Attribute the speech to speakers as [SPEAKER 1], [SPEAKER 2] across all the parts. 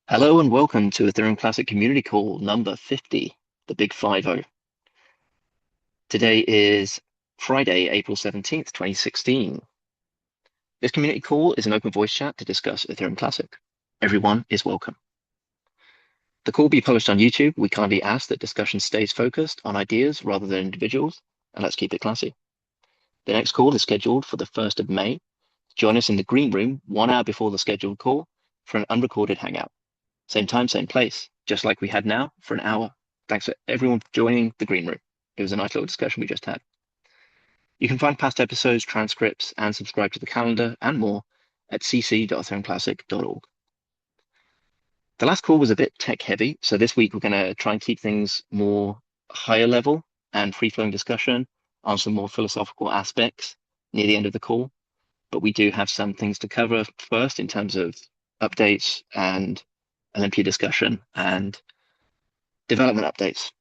[SPEAKER 1] Hello and welcome to Ethereum Classic Community Call number 50, the Big 50. Today is Friday, April 17th, 2016. This community call is an open voice chat to discuss Ethereum Classic. Everyone is welcome. The call will be published on YouTube. We kindly ask that discussion stays focused on ideas rather than individuals, and let's keep it classy. The next call is scheduled for the 1st of May. Join us in the green room 1 hour before the scheduled call for an unrecorded hangout. Same time, same place, just like we had now for an hour. Thanks for everyone for joining the green room. It was a nice little discussion we just had. You can find past episodes, transcripts, and subscribe to the calendar and more at cc.ethereumclassic.org. The last call was a bit tech heavy, so this week we're going to try and keep things more higher level and free-flowing discussion on some more philosophical aspects near the end of the call. But we do have some things to cover first in terms of updates and Olympia discussion and development updates.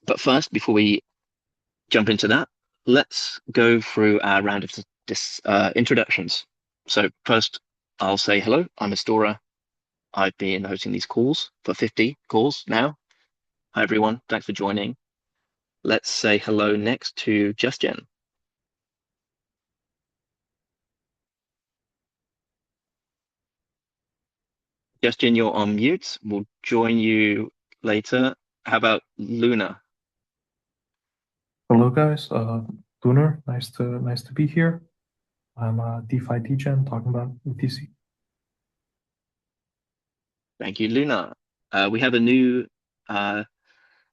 [SPEAKER 1] But first, before we jump into that, let's go through our round of introductions. So first, I'll say hello. I'm Astora. I've been hosting these calls for 50 calls now. Hi, everyone. Thanks for joining. Let's say hello next to Justin. Justin, you're on mute. We'll join you later. How about Luna?
[SPEAKER 2] Hello guys, Lunar, nice to be here. I'm a DeFi degen talking about ETC.
[SPEAKER 1] Thank you, Luna. We have a new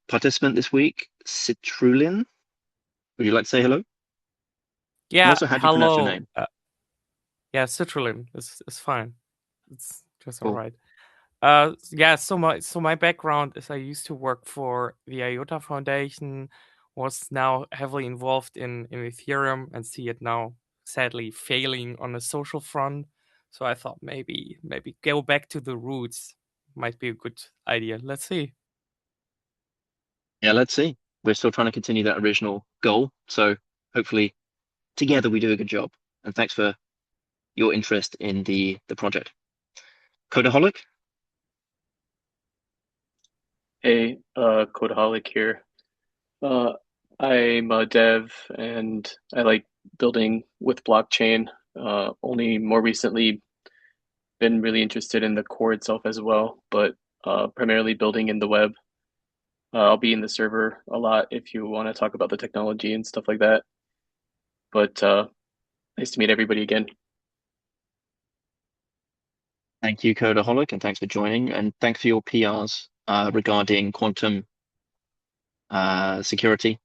[SPEAKER 1] participant this week, Citrulin. Would you like to say hello? And
[SPEAKER 3] Yeah,
[SPEAKER 1] also, how do you pronounce your
[SPEAKER 3] hello.
[SPEAKER 1] name?
[SPEAKER 3] Yeah, citrulline is fine. It's just all
[SPEAKER 1] Cool.
[SPEAKER 3] right. Yeah. So my background is I used to work for the IOTA Foundation, was now heavily involved in Ethereum, and see it now sadly failing on the social front. So I thought maybe go back to the roots might be a good idea. Let's see.
[SPEAKER 1] Yeah, let's see. We're still trying to continue that original goal. So hopefully together we do a good job. And thanks for your interest in the project. Codaholic?
[SPEAKER 4] Hey, Codaholic here. Uh, I'm a dev and I like building with blockchain. Only more recently been really interested in the core itself as well, but primarily building in the web. I'll be in the server a lot if you want to talk about the technology and stuff like that. But nice to meet everybody again.
[SPEAKER 1] Thank you, Codaholic, and thanks for joining. And thanks for your PRs regarding quantum security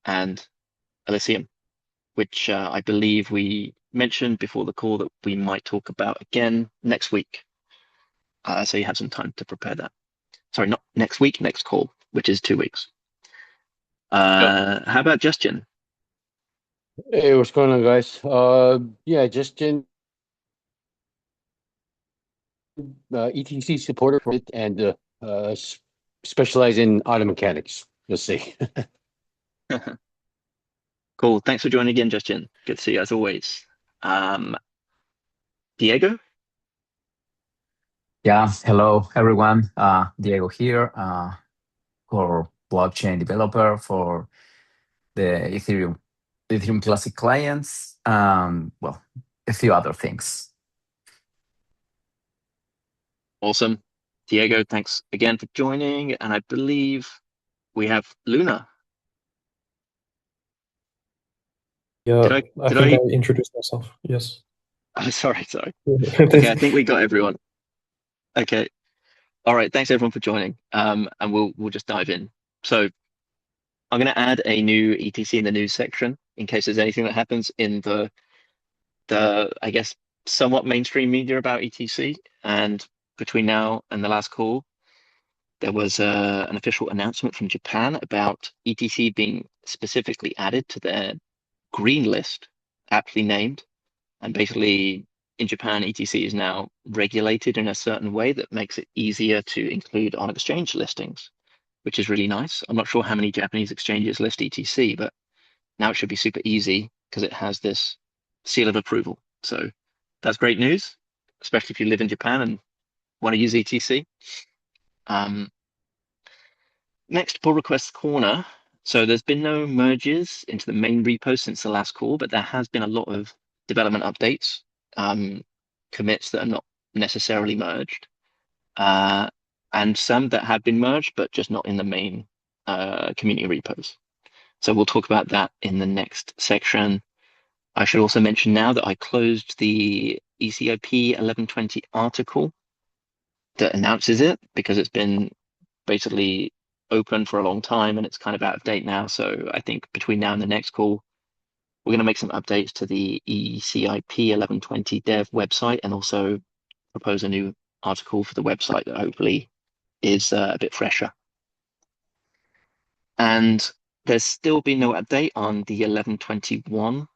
[SPEAKER 1] and Elysium, which I believe we mentioned before the call that we might talk about again next week. So you have some time to prepare that. Sorry, not next week, next call, which is 2 weeks.
[SPEAKER 4] Yep.
[SPEAKER 1] How about Justin?
[SPEAKER 5] Hey, what's going on, guys? Yeah, Justin, ETC supporter for it, and specialize in auto mechanics. You'll see.
[SPEAKER 1] Cool. Thanks for joining again, Justin. Good to see you as always. Diego?
[SPEAKER 6] Yeah, hello everyone. Diego here, core blockchain developer for the Ethereum Classic clients. Well, a few other things.
[SPEAKER 1] Awesome. Diego, thanks again for joining. And I believe we have Luna.
[SPEAKER 2] Yeah,
[SPEAKER 1] Did I
[SPEAKER 2] I
[SPEAKER 1] did
[SPEAKER 2] think I
[SPEAKER 1] I
[SPEAKER 2] introduced myself. Yes.
[SPEAKER 1] oh, sorry. Okay, I think we got everyone. Okay. All right, thanks everyone for joining. And we'll just dive in. So I'm gonna add a new ETC in the news section in case there's anything that happens in the I guess somewhat mainstream media about ETC. And between now and the last call, there was an official announcement from Japan about ETC being specifically added to their green list, aptly named. And basically, in Japan, ETC is now regulated in a certain way that makes it easier to include on exchange listings, which is really nice. I'm not sure how many Japanese exchanges list ETC, but now it should be super easy because it has this seal of approval. So that's great news, especially if you live in Japan and want to use ETC. Next, pull request corner. So there's been no merges into the main repo since the last call, but there has been a lot of development updates, commits that are not necessarily merged, and some that have been merged, but just not in the main community repos. So we'll talk about that in the next section. I should also mention now that I closed the ECIP 1120 article that announces it because it's been basically open for a long time and it's kind of out of date now. So I think between now and the next call, we're going to make some updates to the ECIP 1120 dev website and also propose a new article for the website that hopefully is a bit fresher. And there's still been no update on the 1121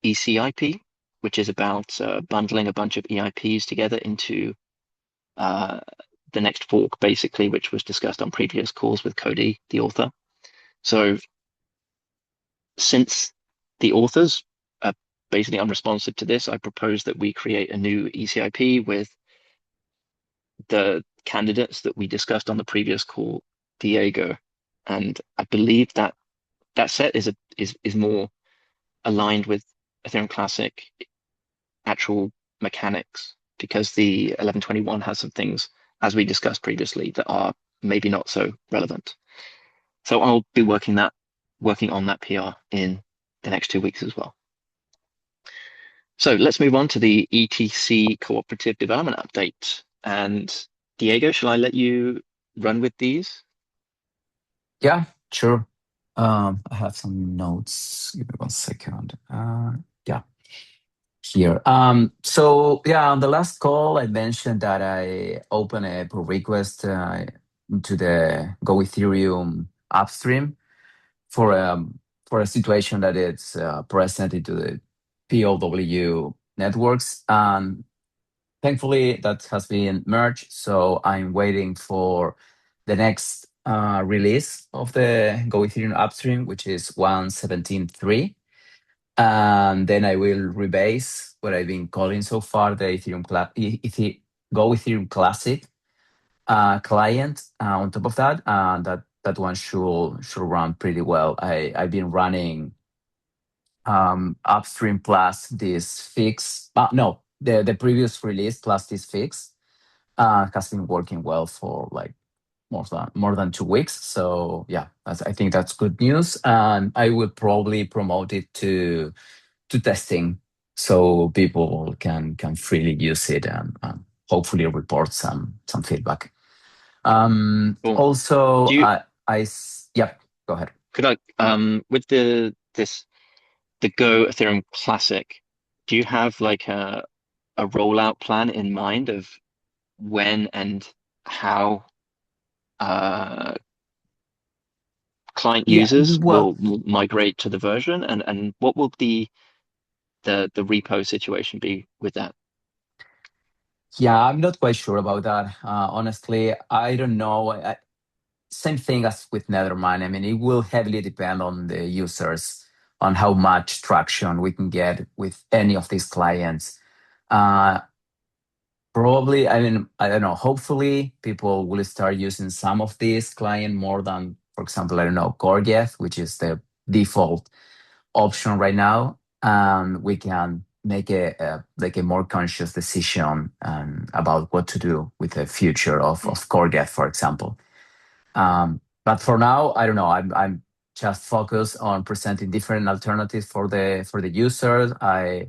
[SPEAKER 1] ECIP, which is about bundling a bunch of EIPs together into the next fork, basically, which was discussed on previous calls with Cody, the author. So since the authors are basically unresponsive to this, I propose that we create a new ECIP with the candidates that we discussed on the previous call, Diego. And I believe that that set is more aligned with Ethereum Classic actual mechanics because the 1121 has some things, as we discussed previously, that are maybe not so relevant. So I'll be working on that PR in the next 2 weeks as well. So let's move on to the ETC cooperative development update. And Diego, shall I let you run with these?
[SPEAKER 6] Yeah, sure. I have some notes. Give me 1 second. Yeah, here. So yeah, on the last call, I mentioned that I opened a pull request to the Go Ethereum upstream for a situation that it's present into the POW networks. And thankfully, that has been merged. So I'm waiting for the next release of the Go Ethereum upstream, which is 1.17.3. And then I will rebase what I've been calling so far the Go Ethereum Classic client on top of that. And that one should run pretty well. I've been running upstream plus this fix. No, the previous release plus this fix has been working well for like more than 2 weeks. So yeah, I think that's good news, and I will probably promote it to testing so people can freely use it and hopefully report some feedback.
[SPEAKER 1] Cool.
[SPEAKER 6] Also, yeah, go ahead.
[SPEAKER 1] Could I with the Go Ethereum Classic, do you have like a rollout plan in mind of when and how client users will migrate to the version, and what will the repo situation be with that?
[SPEAKER 6] Yeah, I'm not quite sure about that. Honestly, I don't know. Same thing as with Nethermind. I mean, it will heavily depend on the users, on how much traction we can get with any of these clients. Probably, I mean, I don't know. Hopefully, people will start using some of these client more than, for example, I don't know, Gorgeth, which is the default option right now. We can make a more conscious decision about what to do with the future of Gorgeth, for example. But for now, I don't know. I'm just focused on presenting different alternatives for the users. My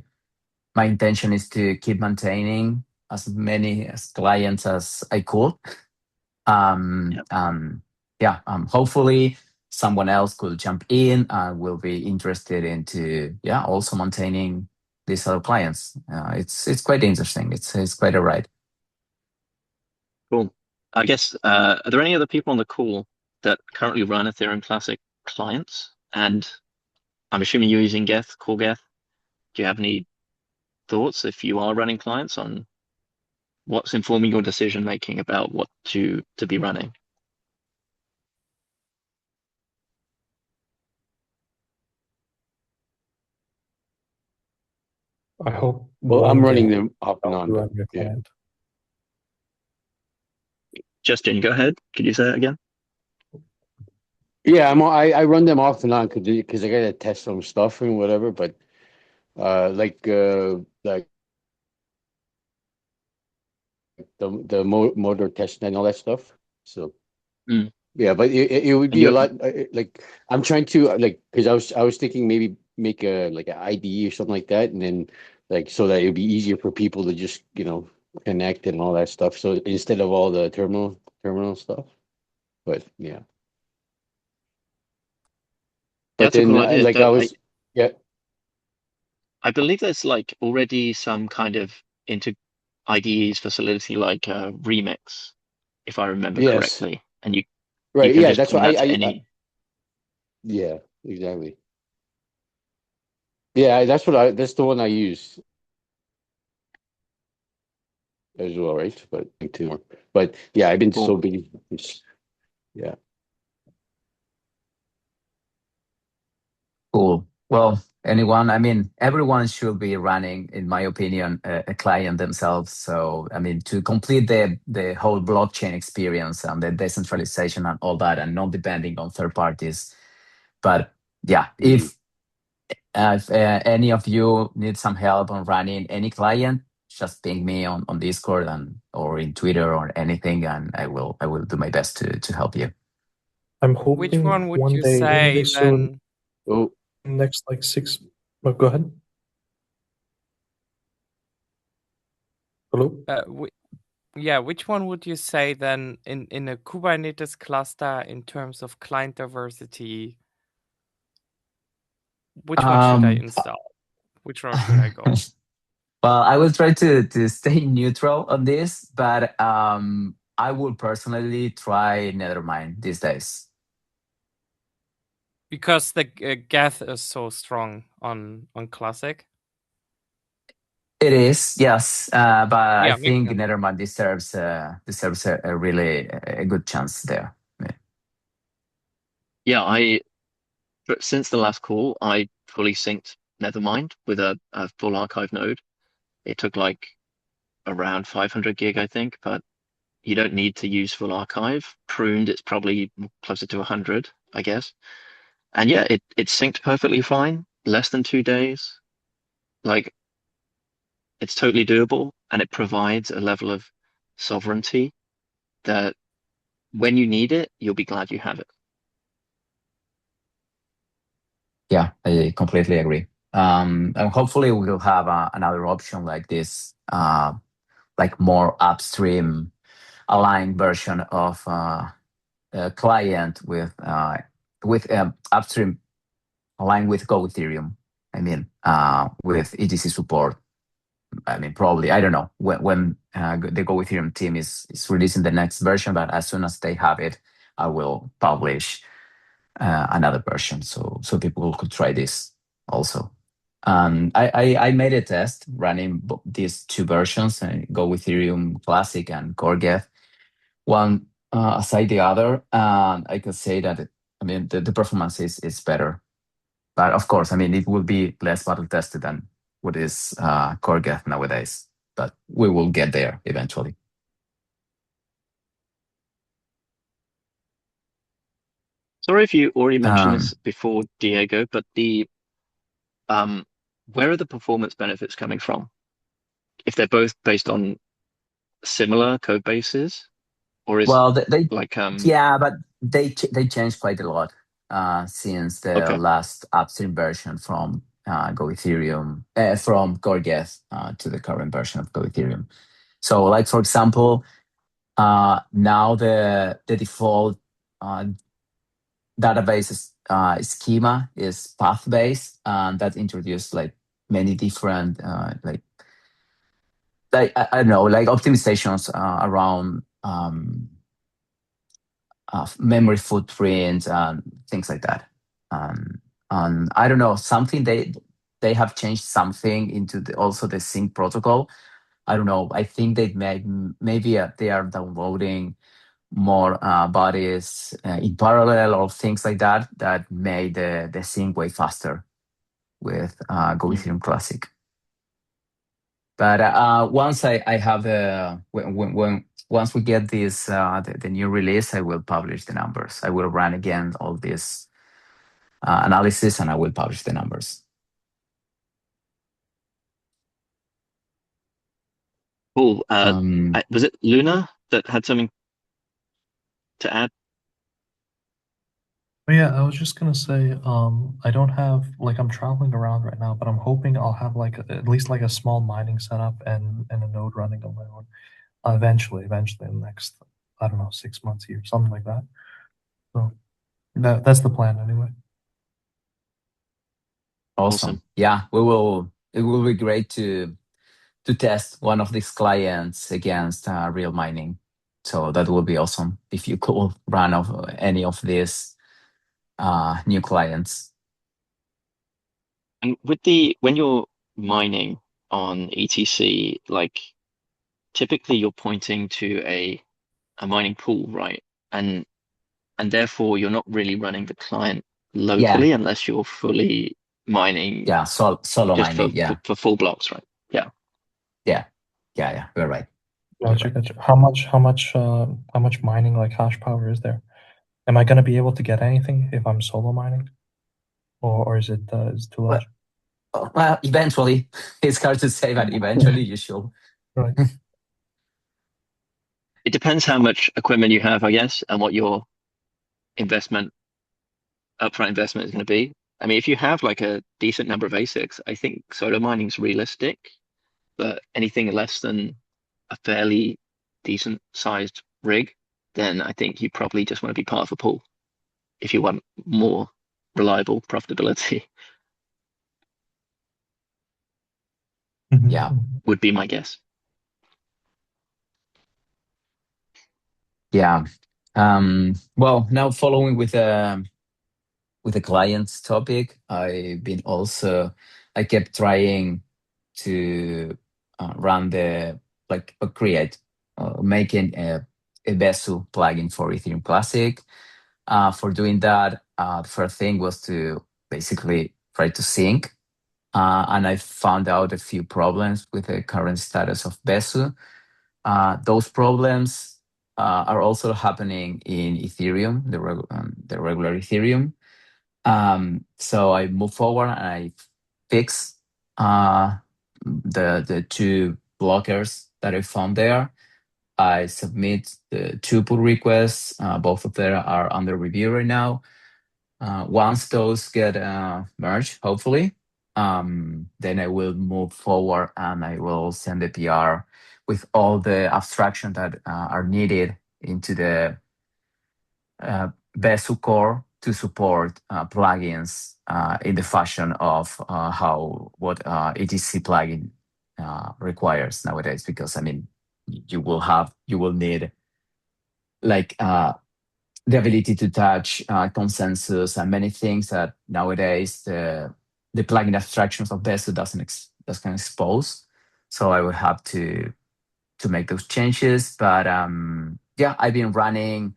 [SPEAKER 6] intention is to keep maintaining as many clients as I could. Hopefully someone else could jump in and will be interested into also maintaining these other clients. It's quite interesting. It's quite a ride.
[SPEAKER 1] Cool. I guess are there any other people on the call that currently run Ethereum Classic clients? And I'm assuming you're using Geth, Core Geth. Do you have any thoughts if you are running clients on what's informing your decision making about what to be running?
[SPEAKER 2] I hope.
[SPEAKER 5] Well, I'm running them off and on.
[SPEAKER 2] Your
[SPEAKER 5] Yeah.
[SPEAKER 2] client.
[SPEAKER 1] Justin, go ahead. Could you say that again?
[SPEAKER 5] Yeah, I run them off and on because I gotta test some stuff and whatever. But like the motor test and all that stuff. So
[SPEAKER 1] Mm.
[SPEAKER 5] yeah, but it would
[SPEAKER 1] And
[SPEAKER 5] be a
[SPEAKER 1] you
[SPEAKER 5] lot. Like I'm trying to like because I was thinking maybe make a like an IDE or something like that, and then like so that it'd be easier for people to just connect and all that stuff. So instead of all the terminal stuff, but yeah. But
[SPEAKER 1] that's a
[SPEAKER 5] then
[SPEAKER 1] cool idea.
[SPEAKER 5] like I was yeah.
[SPEAKER 1] I believe there's like already some kind of into IDEs for Solidity like Remix, if I remember
[SPEAKER 5] Yes.
[SPEAKER 1] correctly. And you
[SPEAKER 5] Right.
[SPEAKER 1] can
[SPEAKER 5] Yeah.
[SPEAKER 1] just
[SPEAKER 5] That's
[SPEAKER 1] point
[SPEAKER 5] what
[SPEAKER 1] that to
[SPEAKER 5] I
[SPEAKER 1] any.
[SPEAKER 5] yeah, exactly. Yeah, that's the one I use as well, right? But two more. But yeah, I've been so
[SPEAKER 1] Cool.
[SPEAKER 5] busy. Yeah.
[SPEAKER 6] Cool. Well, anyone, I mean, everyone should be running, in my opinion, a client themselves. So, I mean, to complete the whole blockchain experience and the decentralization and all that, and not depending on third parties. But yeah,
[SPEAKER 5] Mhm.
[SPEAKER 6] if any of you need some help on running any client, just ping me on Discord and or in Twitter or anything, and I will do my best to help you.
[SPEAKER 2] I'm
[SPEAKER 3] Which
[SPEAKER 2] hoping
[SPEAKER 3] one would
[SPEAKER 2] one
[SPEAKER 3] you
[SPEAKER 2] day, any day
[SPEAKER 3] say
[SPEAKER 2] soon,
[SPEAKER 3] then?
[SPEAKER 5] Oh,
[SPEAKER 2] next like 6. Oh, go ahead. Hello?
[SPEAKER 3] Yeah, which one would you say then in a Kubernetes cluster in terms of client diversity? Which one should I
[SPEAKER 6] Um,
[SPEAKER 3] install? Which route should I go?
[SPEAKER 6] Well, I will try to stay neutral on this, but I will personally try Nethermind these days.
[SPEAKER 3] Because the Geth is so strong on Classic.
[SPEAKER 6] It is, yes, but I
[SPEAKER 3] Yeah, makes
[SPEAKER 6] think
[SPEAKER 3] sense.
[SPEAKER 6] Nethermind deserves a really a good chance there.
[SPEAKER 1] Yeah, but since the last call, I fully synced Nevermind with a full archive node. It took like around 500 gig, I think, but you don't need to use full archive. Pruned, it's probably closer to 100, I guess. And yeah, it synced perfectly fine, less than 2 days. Like it's totally doable, and it provides a level of sovereignty that when you need it, you'll be glad you have it.
[SPEAKER 6] Yeah, I completely agree. And hopefully we'll have another option like this, like more upstream aligned version of a client with upstream aligned with Go Ethereum. I mean, with ETC support. I mean, probably I don't know when the Go Ethereum team is releasing the next version, but as soon as they have it, I will publish another version so people could try this also. I made a test running these two versions, Go Ethereum Classic and Core Geth, one aside the other, and I could say that I mean the performance is better. But of course, I mean it will be less battle tested than what is Core Geth nowadays. But we will get there eventually.
[SPEAKER 1] Sorry if you already mentioned
[SPEAKER 6] Um,
[SPEAKER 1] this before, Diego, but the um, where are the performance benefits coming from? If they're both based on similar code bases, or is
[SPEAKER 6] well, they
[SPEAKER 1] like
[SPEAKER 6] yeah, but they changed quite a lot since the
[SPEAKER 1] okay.
[SPEAKER 6] last upstream version from Go Ethereum from Core Geth to the current version of Go Ethereum. So, like for example, now the default uh, database schema is path based, and that introduced like many different I don't know, like optimizations around memory footprint and things like that. And I don't know, something they have changed something into also the sync protocol. I don't know. I think they maybe they are downloading more bodies in parallel or things like that that made the sync way faster with Go
[SPEAKER 1] Mm.
[SPEAKER 6] Ethereum Classic. But once I have once we get this the new release, I will publish the numbers. I will run again all this analysis, and I will publish the numbers.
[SPEAKER 1] Cool. Was it Luna that had something to add?
[SPEAKER 2] But yeah, I was just gonna say, I don't have like I'm traveling around right now, but I'm hoping I'll have like at least like a small mining setup and a node running on my own. Eventually in the next, I don't know, 6 months here, something like that. So that's the plan anyway.
[SPEAKER 6] Awesome. Yeah, we will. It will be great to test one of these clients against real mining. So that will be awesome if you could run of any of these new clients.
[SPEAKER 1] And when you're mining on ETC, like typically you're pointing to a mining pool, right? And therefore you're not really running the client locally unless you're fully mining.
[SPEAKER 6] Yeah, solo
[SPEAKER 1] just
[SPEAKER 6] mining.
[SPEAKER 1] for full blocks, right? Yeah.
[SPEAKER 6] You're right.
[SPEAKER 2] Gotcha. How much mining, like hash power, is there? Am I gonna be able to get anything if I'm solo mining, or is it too large?
[SPEAKER 6] Well, eventually, it's hard to say, but eventually you should.
[SPEAKER 2] Right.
[SPEAKER 1] It depends how much equipment you have, I guess, and what your upfront investment is going to be. I mean, if you have like a decent number of ASICs, I think solo mining is realistic, but anything less than a fairly decent sized rig, then I think you probably just want to be part of a pool if you want more reliable profitability.
[SPEAKER 6] Yeah.
[SPEAKER 1] Would be my guess.
[SPEAKER 6] Yeah. Well, now following with the client's topic, I kept trying to run making a Besu plugin for Ethereum Classic. For doing that, the first thing was to basically try to sync. And I found out a few problems with the current status of Besu. Those problems are also happening in Ethereum, the regular Ethereum. So I moved forward and I fixed the two blockers that I found there. I submit the two pull requests. Both of them are under review right now. Once those get merged, hopefully, then I will move forward and I will send the PR with all the abstraction that are needed into the Besu core to support plugins in the fashion of what ETC plugin requires nowadays. Because I mean, you will need like the ability to touch consensus and many things that nowadays the plugin abstractions of Besu doesn't expose. So I will have to make those changes. But yeah, I've been running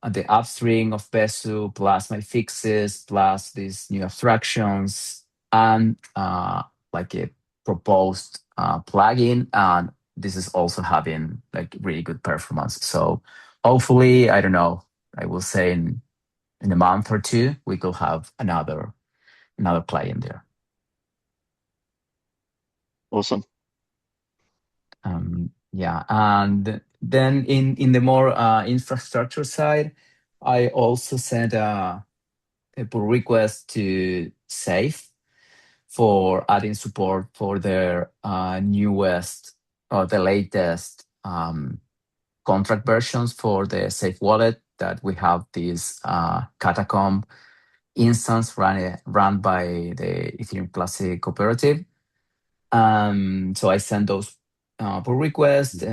[SPEAKER 6] the upstream of Besu plus my fixes plus these new abstractions and like a proposed plugin, and this is also having like really good performance. So hopefully, I don't know, I will say in a month or two we could have another client there.
[SPEAKER 1] Awesome.
[SPEAKER 6] Yeah, and then in the more infrastructure side, I also sent a pull request to Safe for adding support for their newest or the latest contract versions for the Safe wallet, that we have this Catacomb instance run by the Ethereum Classic cooperative. So I sent those pull requests.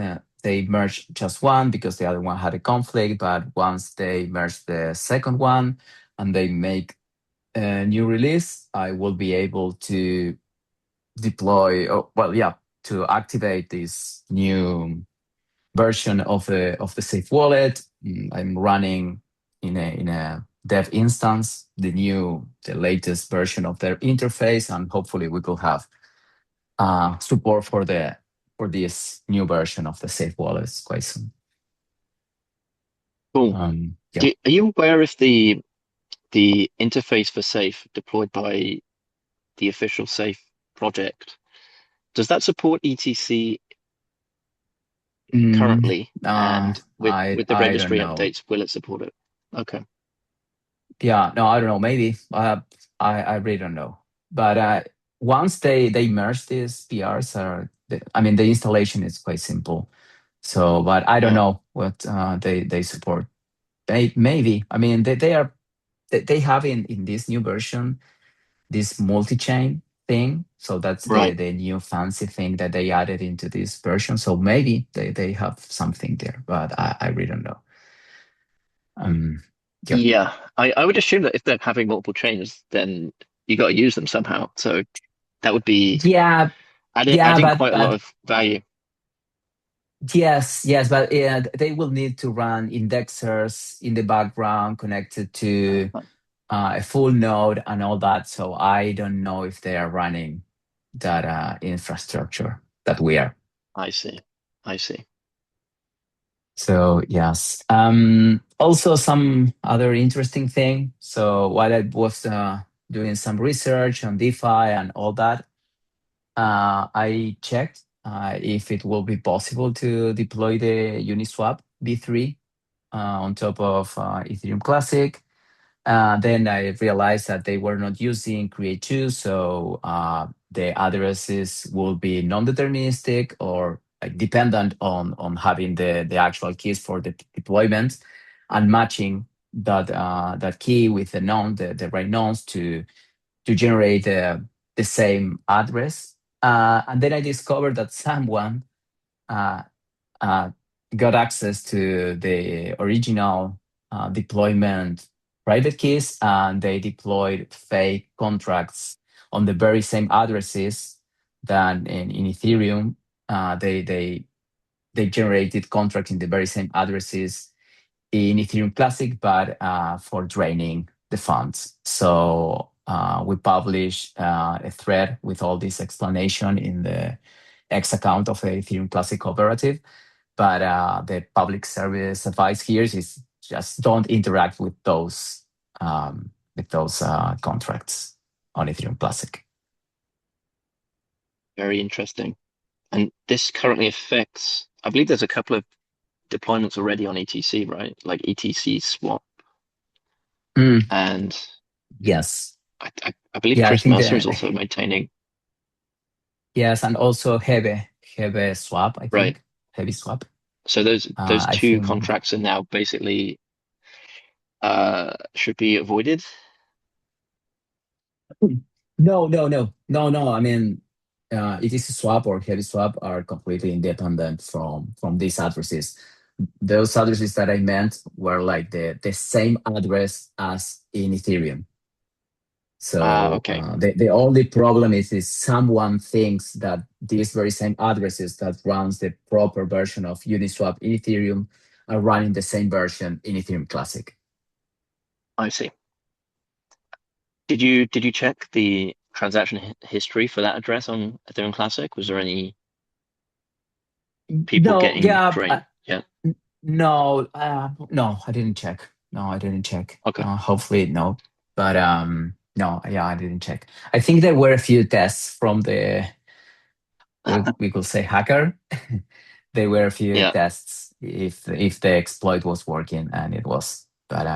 [SPEAKER 6] They merged just one because the other one had a conflict, but once they merge the second one and they make a new release, I will be able to deploy, to activate this new version of the Safe wallet. I'm running in a dev instance the latest version of their interface, and hopefully we could have support for this new version of the Safe wallets quite soon.
[SPEAKER 1] Cool.
[SPEAKER 6] Yeah.
[SPEAKER 1] Are you aware if the interface for Safe deployed by the official Safe project, does that support ETC currently? And with the
[SPEAKER 6] I don't
[SPEAKER 1] registry
[SPEAKER 6] know.
[SPEAKER 1] updates, will it support it? Okay.
[SPEAKER 6] Yeah, no, I don't know. Maybe I really don't know. But once they merge these PRs, I mean, the installation is quite simple. So, but I don't
[SPEAKER 1] Yeah.
[SPEAKER 6] know what they support. Maybe. I mean, they have in this new version this multi-chain thing. So that's
[SPEAKER 1] Right.
[SPEAKER 6] the new fancy thing that they added into this version. So maybe they have something there, but I really don't know. Yep.
[SPEAKER 1] Yeah. I would assume that if they're having multiple chains, then you got to use them somehow. So that would be
[SPEAKER 6] Yeah,
[SPEAKER 1] adding
[SPEAKER 6] but
[SPEAKER 1] quite a lot of value.
[SPEAKER 6] yes, but they will need to run indexers in the background connected to a full node and all that. So I don't know if they are running that infrastructure that we are.
[SPEAKER 1] I see.
[SPEAKER 6] So yes. Also, some other interesting thing. So while I was doing some research on DeFi and all that, I checked if it will be possible to deploy the Uniswap V3 on top of Ethereum Classic. Then I realized that they were not using Create2, so the addresses will be non-deterministic or like, dependent on having the actual keys for the deployment and matching that key with the right nonce to generate the same address. And then I discovered that someone uh, uh, got access to the original deployment private keys, and they deployed fake contracts on the very same addresses than in Ethereum. They generated contracts in the very same addresses in Ethereum Classic, but for draining the funds. So we published a thread with all this explanation in the X account of the Ethereum Classic cooperative. But the public service advice here is just don't interact with those contracts on Ethereum Classic.
[SPEAKER 1] Very interesting. And this currently affects, I believe there's a couple of deployments already on ETC, right? Like ETC swap. And
[SPEAKER 6] yes,
[SPEAKER 1] I believe
[SPEAKER 6] yeah, I
[SPEAKER 1] Chris
[SPEAKER 6] think
[SPEAKER 1] Mercer is also maintaining.
[SPEAKER 6] Yes, and also Hebe swap, I
[SPEAKER 1] Right.
[SPEAKER 6] think. Heavy swap.
[SPEAKER 1] So those
[SPEAKER 6] I
[SPEAKER 1] two
[SPEAKER 6] think
[SPEAKER 1] contracts are now basically should be avoided.
[SPEAKER 6] no. I mean, ETC swap or heavy swap are completely independent from these addresses. Those addresses that I meant were like the same address as in Ethereum. So
[SPEAKER 1] Okay.
[SPEAKER 6] the only problem is someone thinks that these very same addresses that runs the proper version of Uniswap in Ethereum are running the same version in Ethereum Classic.
[SPEAKER 1] I see. Did you check the transaction history for that address on Ethereum Classic? Was there any people getting drained? Yeah.
[SPEAKER 6] No, I didn't check. No, I didn't check.
[SPEAKER 1] Okay.
[SPEAKER 6] Hopefully, no. But no, yeah, I didn't check. I think there were a few tests from we could say hacker. There were a few tests if the exploit was working, and it was. But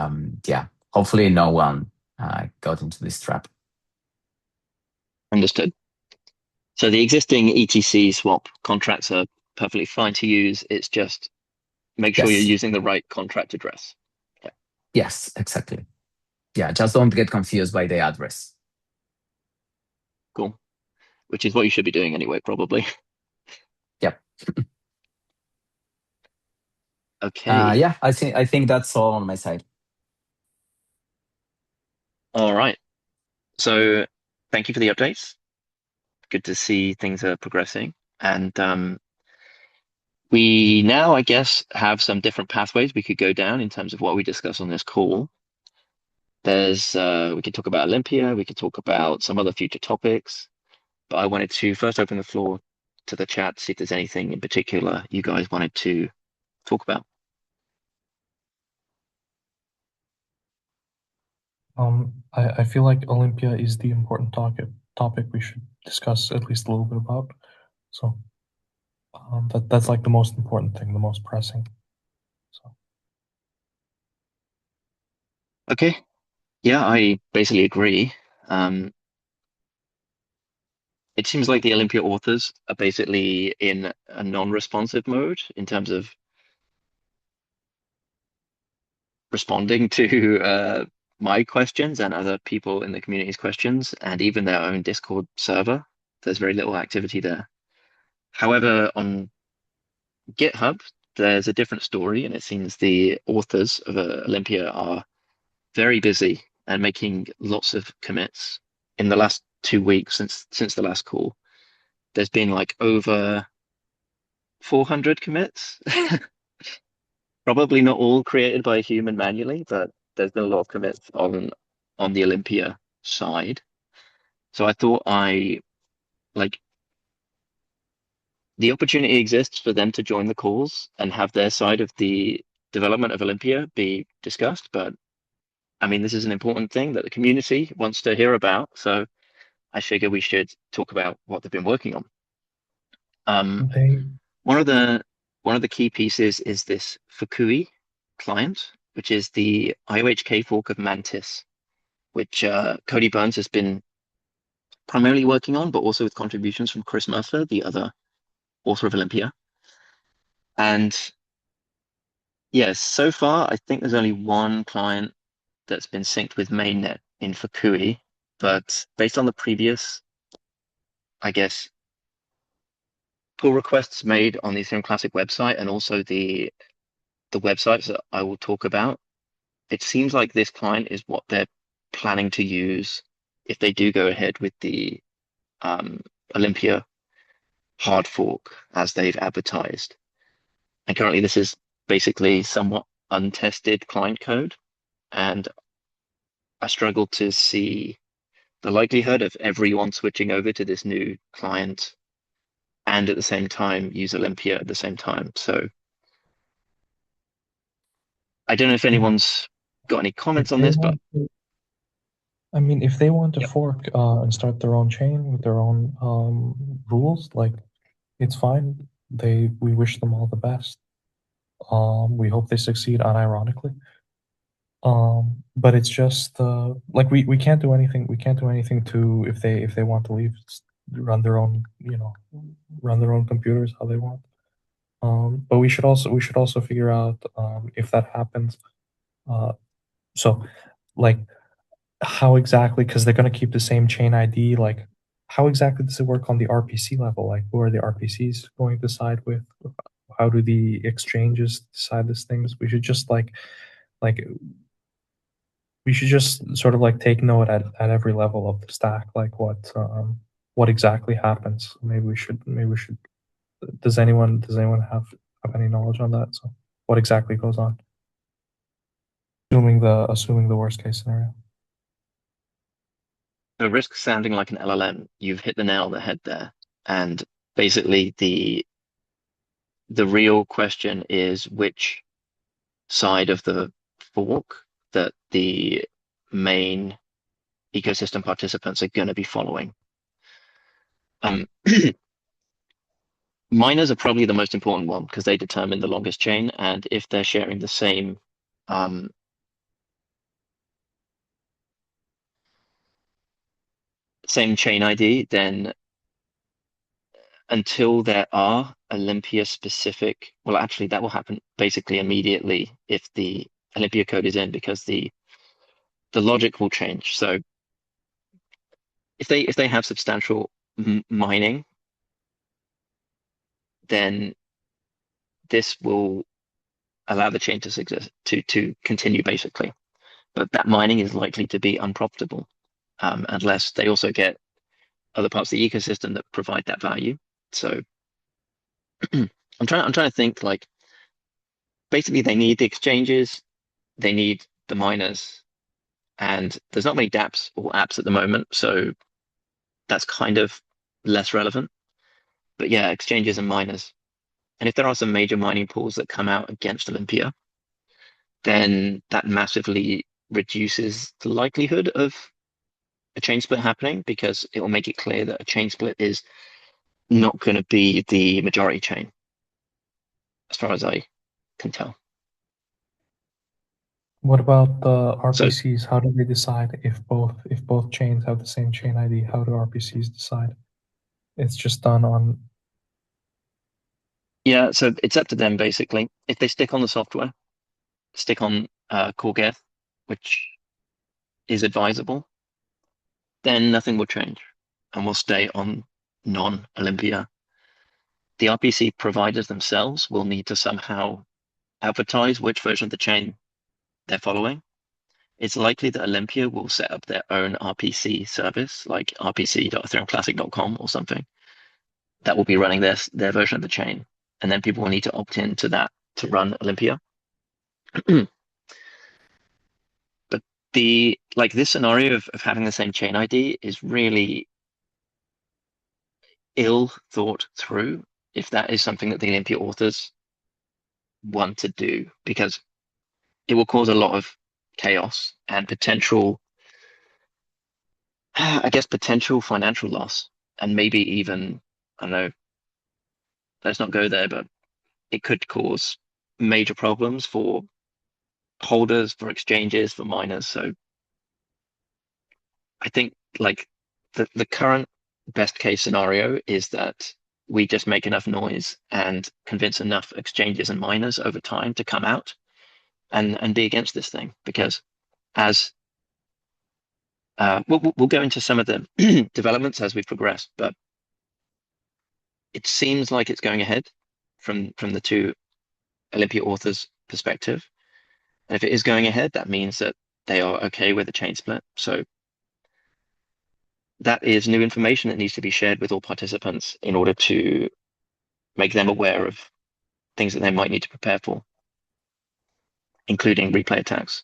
[SPEAKER 6] yeah, hopefully no one got into this trap.
[SPEAKER 1] Understood. So the existing ETC swap contracts are perfectly fine to use. It's just make sure you're using the right contract address. Yeah.
[SPEAKER 6] Yes, exactly. Yeah, just don't get confused by the address.
[SPEAKER 1] Cool. Which is what you should be doing anyway, probably.
[SPEAKER 6] Yep.
[SPEAKER 1] Okay.
[SPEAKER 6] Yeah, I think that's all on my side.
[SPEAKER 1] All right. So thank you for the updates. Good to see things are progressing. And we now, I guess, have some different pathways we could go down in terms of what we discuss on this call. We could talk about Olympia, we could talk about some other future topics. but I wanted to first open the floor to the chat, see if there's anything in particular you guys wanted to talk about.
[SPEAKER 2] I feel like Olympia is the important topic we should discuss at least a little bit about. So that's like the most important thing, the most pressing. So
[SPEAKER 1] Okay. Yeah, I basically agree. It seems like the Olympia authors are basically in a non-responsive mode in terms of responding to my questions and other people in the community's questions, and even their own Discord server. There's very little activity there. However, on GitHub, there's a different story, and it seems the authors of Olympia are very busy and making lots of commits. In the last 2 weeks since the last call, there's been like over 400 commits. Probably not all created by a human manually, but there's been a lot of commits on the Olympia side. So I thought like the opportunity exists for them to join the calls and have their side of the development of Olympia be discussed. But I mean, this is an important thing that the community wants to hear about. So I figure we should talk about what they've been working on.
[SPEAKER 2] they
[SPEAKER 1] One of the key pieces is this Fukui client, which is the IOHK fork of Mantis, which Cody Burns has been primarily working on, but also with contributions from Chris Mercer, the other author of Olympia. And yes, so far, I think there's only one client that's been synced with mainnet in Fukui, but based on the previous, I guess, pull requests made on the Ethereum Classic website and also the websites that I will talk about, it seems like this client is what they're planning to use if they do go ahead with the Olympia hard fork as they've advertised. And currently, this is basically somewhat untested client code, and I struggle to see the likelihood of everyone switching over to this new client and at the same time use Olympia at the same time. So I don't know if anyone's got any comments on this, but
[SPEAKER 2] I mean, if they want to
[SPEAKER 1] yep.
[SPEAKER 2] fork and start their own chain with their own rules, like it's fine. We wish them all the best. We hope they succeed unironically. But it's just like we can't do anything. We can't do anything to if they want to leave, run their own, run their own computers how they want. But we should also figure out if that happens. So like how exactly, because they're going to keep the same chain ID, like how exactly does it work on the RPC level? Like who are the RPCs going to side with? How do the exchanges decide these things? We should just like we should just sort of like take note at every level of the stack, like what exactly happens. Maybe we should does anyone have any knowledge on that? So what exactly goes on? Assuming the worst case scenario.
[SPEAKER 1] The risk sounding like an LLM, you've hit the nail on the head there. And basically the real question is which side of the fork that the main ecosystem participants are going to be following. Miners are probably the most important one because they determine the longest chain, and if they're sharing the same chain ID, then until there are Olympia specific, well, actually, that will happen basically immediately if the Olympia code is in because the logic will change. So if they have substantial mining, then this will allow the chain to exist to continue basically. But that mining is likely to be unprofitable unless they also get other parts of the ecosystem that provide that value. So I'm trying to think like basically they need the exchanges, they need the miners, and there's not many dApps or apps at the moment, so that's kind of less relevant. But yeah, exchanges and miners. And if there are some major mining pools that come out against Olympia, then that massively reduces the likelihood of a chain split happening, because it will make it clear that a chain split is not going to be the majority chain, as far as I can tell.
[SPEAKER 2] What about the
[SPEAKER 1] So
[SPEAKER 2] RPCs? How do they decide if both chains have the same chain ID? How do RPCs decide? It's just done on.
[SPEAKER 1] yeah, so it's up to them basically. If they stick on the software, stick on core geth, which is advisable, then nothing will change and we'll stay on non-Olympia. The RPC providers themselves will need to somehow advertise which version of the chain they're following. It's likely that Olympia will set up their own RPC service, like rpc.ethereumclassic.com or something, that will be running their version of the chain. And then people will need to opt into that to run Olympia. But this scenario of having the same chain ID is really ill thought through, if that is something that the Olympia authors want to do, because it will cause a lot of chaos and potential, I guess, potential financial loss, and maybe even, I don't know, let's not go there, but it could cause major problems for holders, for exchanges, for miners. So I think like the current best case scenario is that we just make enough noise and convince enough exchanges and miners over time to come out and be against this thing, because as we'll go into some of the developments as we progress, but it seems like it's going ahead from the two Olympia authors' perspective. And if it is going ahead, that means that they are okay with the chain split. So that is new information that needs to be shared with all participants in order to make them aware of things that they might need to prepare for, including replay attacks.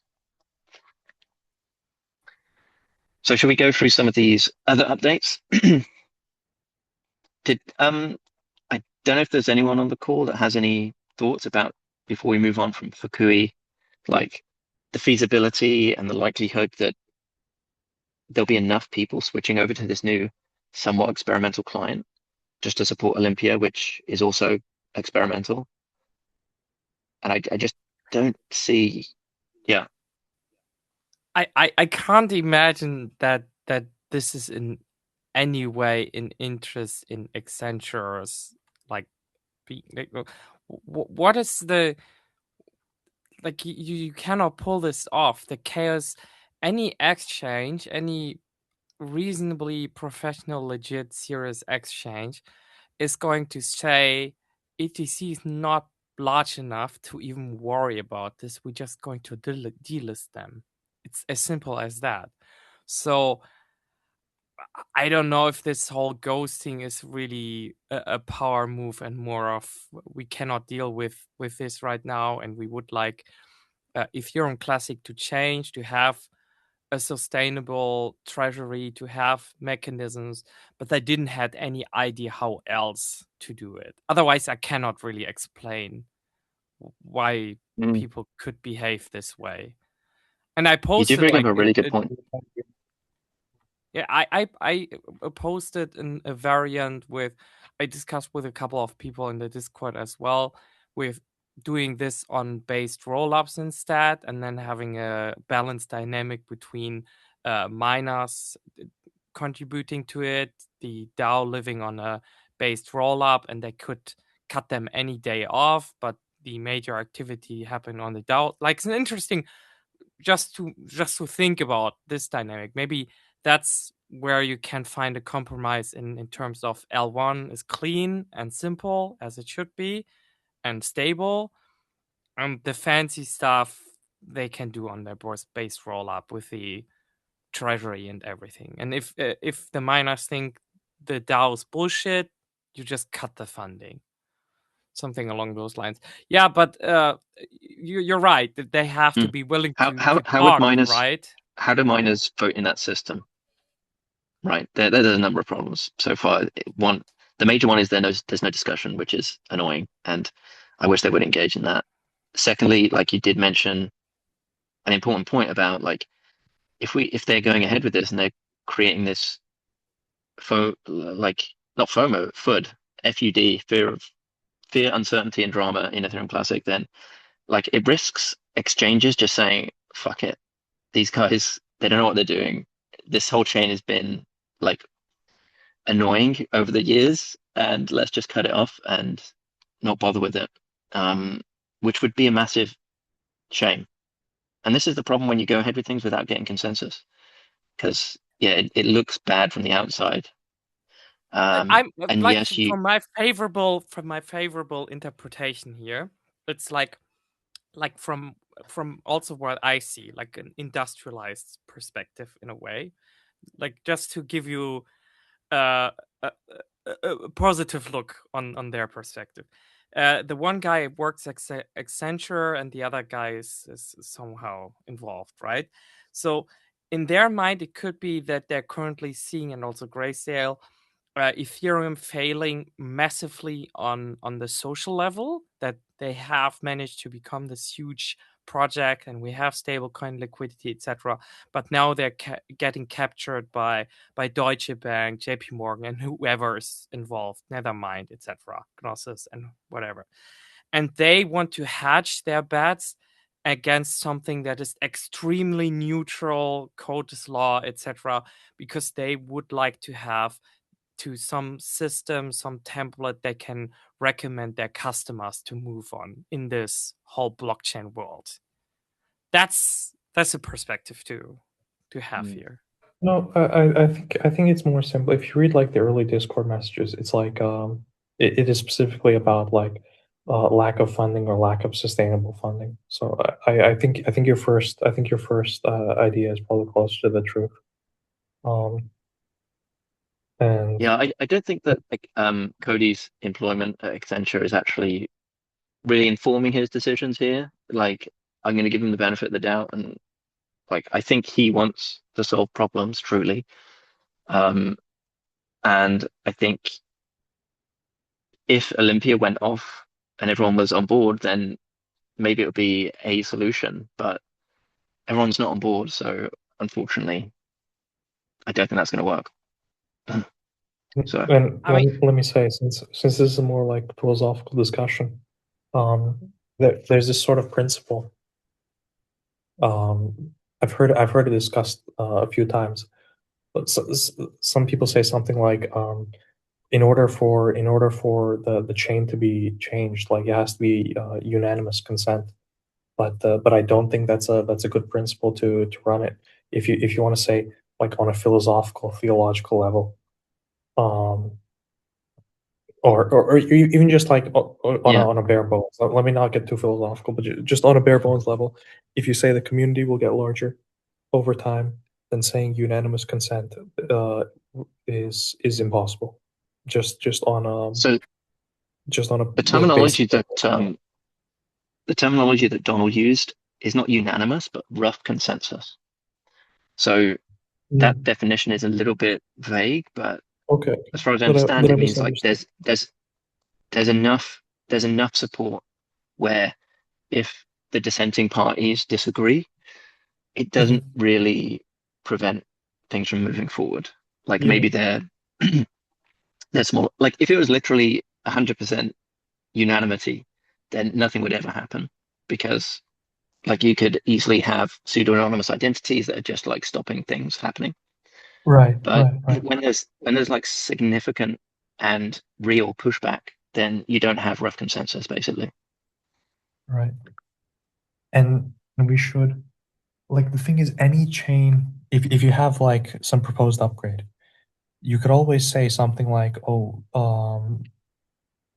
[SPEAKER 1] So shall we go through some of these other updates? I don't know if there's anyone on the call that has any thoughts about, before we move on from Fukui, like the feasibility and the likelihood that there'll be enough people switching over to this new somewhat experimental client just to support Olympia, which is also experimental. And I just don't see, yeah.
[SPEAKER 3] I can't imagine that this is in any way in interest in Accenture's like what is the like you cannot pull this off. The chaos, any exchange, any reasonably professional, legit, serious exchange is going to say ETC is not large enough to even worry about this. We're just going to delist them. It's as simple as that. So I don't know if this whole ghosting is really a power move and more of we cannot deal with this right now, and we would like Ethereum Classic to change, to have a sustainable treasury, to have mechanisms, but they didn't have any idea how else to do it. Otherwise, I cannot really explain why people could behave this way. And I
[SPEAKER 1] You do
[SPEAKER 3] posted
[SPEAKER 1] bring up
[SPEAKER 3] like
[SPEAKER 1] a really good point.
[SPEAKER 3] Yeah, I posted a variant with, I discussed with a couple of people in the Discord as well, with doing this on based rollups instead, and then having a balanced dynamic between miners contributing to it, the DAO living on a based rollup, and they could cut them any day off, but the major activity happened on the DAO. Like, it's an interesting just to think about this dynamic. Maybe that's where you can find a compromise in terms of L1 is clean and simple as it should be and stable, and the fancy stuff they can do on their base roll up with the treasury and everything. And if the miners think the DAO is bullshit, you just cut the funding. Something along those lines. Yeah, but you're right that they have to be willing to
[SPEAKER 1] How would
[SPEAKER 3] talk,
[SPEAKER 1] miners,
[SPEAKER 3] right?
[SPEAKER 1] how do miners vote in that system? right? There's a number of problems so far. The major one is there's no discussion, which is annoying, and I wish they would engage in that. Secondly, like you did mention, an important point about like if they're going ahead with this and they're creating this like not FOMO, FUD, fear, uncertainty, and drama in Ethereum Classic, then like it risks exchanges just saying, fuck it. These guys, they don't know what they're doing. This whole chain has been like annoying over the years, and let's just cut it off and not bother with it. Which would be a massive shame. And this is the problem when you go ahead with things without getting consensus. Because yeah, it looks bad from the outside.
[SPEAKER 3] I'm
[SPEAKER 1] And
[SPEAKER 3] like
[SPEAKER 1] yes, you
[SPEAKER 3] from my favorable interpretation here. It's like from also what I see, like an industrialized perspective in a way. Like just to give you a, a positive look on their perspective. The one guy works at Accenture, and the other guy is somehow involved, right? So in their mind, it could be that they're currently seeing, and also Grayscale, Ethereum failing massively on the social level, that they have managed to become this huge project and we have stablecoin liquidity, etc. But now they're getting captured by Deutsche Bank, JP Morgan, and whoever is involved, Nethermind, etc., Gnosis, and whatever. And they want to hedge their bets against something that is extremely neutral, code is law, etc., because they would like to have to some system, some template they can recommend their customers to move on in this whole blockchain world. That's a perspective to have here.
[SPEAKER 2] No, I think it's more simple. If you read like the early Discord messages, it's like it is specifically about like lack of funding or lack of sustainable funding. So I think your first idea is probably closer to the truth. And
[SPEAKER 1] yeah, I don't think that like Cody's employment at Accenture is actually really informing his decisions here. Like I'm going to give him the benefit of the doubt, and like I think he wants to solve problems truly. And I think if Olympia went off and everyone was on board, then maybe it would be a solution. But everyone's not on board, so unfortunately, I don't think that's going to work. So
[SPEAKER 2] and
[SPEAKER 3] I mean,
[SPEAKER 2] let me say, since this is a more like philosophical discussion, there's this sort of principle. I've heard it discussed a few times. But some people say something like, in order for the chain to be changed, like it has to be unanimous consent. But I don't think that's a good principle to run it. If you want to say like on a philosophical, theological level, or even just like
[SPEAKER 1] yeah,
[SPEAKER 2] on a bare bones. Let me not get too philosophical, but just on a bare bones level, if you say the community will get larger over time, then saying unanimous consent is impossible. Just on
[SPEAKER 1] so
[SPEAKER 2] a
[SPEAKER 1] the
[SPEAKER 2] basic
[SPEAKER 1] terminology that
[SPEAKER 2] level.
[SPEAKER 1] the terminology that Donald used is not unanimous, but rough consensus. So that definition is a little bit vague, but
[SPEAKER 2] Okay,
[SPEAKER 1] as far as I
[SPEAKER 2] then
[SPEAKER 1] understand,
[SPEAKER 2] I
[SPEAKER 1] it means like
[SPEAKER 2] misunderstood.
[SPEAKER 1] there's enough support where if the dissenting parties disagree, it doesn't really prevent things from moving forward. Like
[SPEAKER 2] Yeah,
[SPEAKER 1] maybe they're small. Like if it was literally 100% unanimity, then nothing would ever happen because like you could easily have pseudo-anonymous identities that are just like stopping things happening.
[SPEAKER 2] right,
[SPEAKER 1] But
[SPEAKER 2] right, right,
[SPEAKER 1] when there's like significant and real pushback, then you don't have rough consensus basically.
[SPEAKER 2] right. And we should, like, the thing is, any chain, if you have like some proposed upgrade, you could always say something like, oh,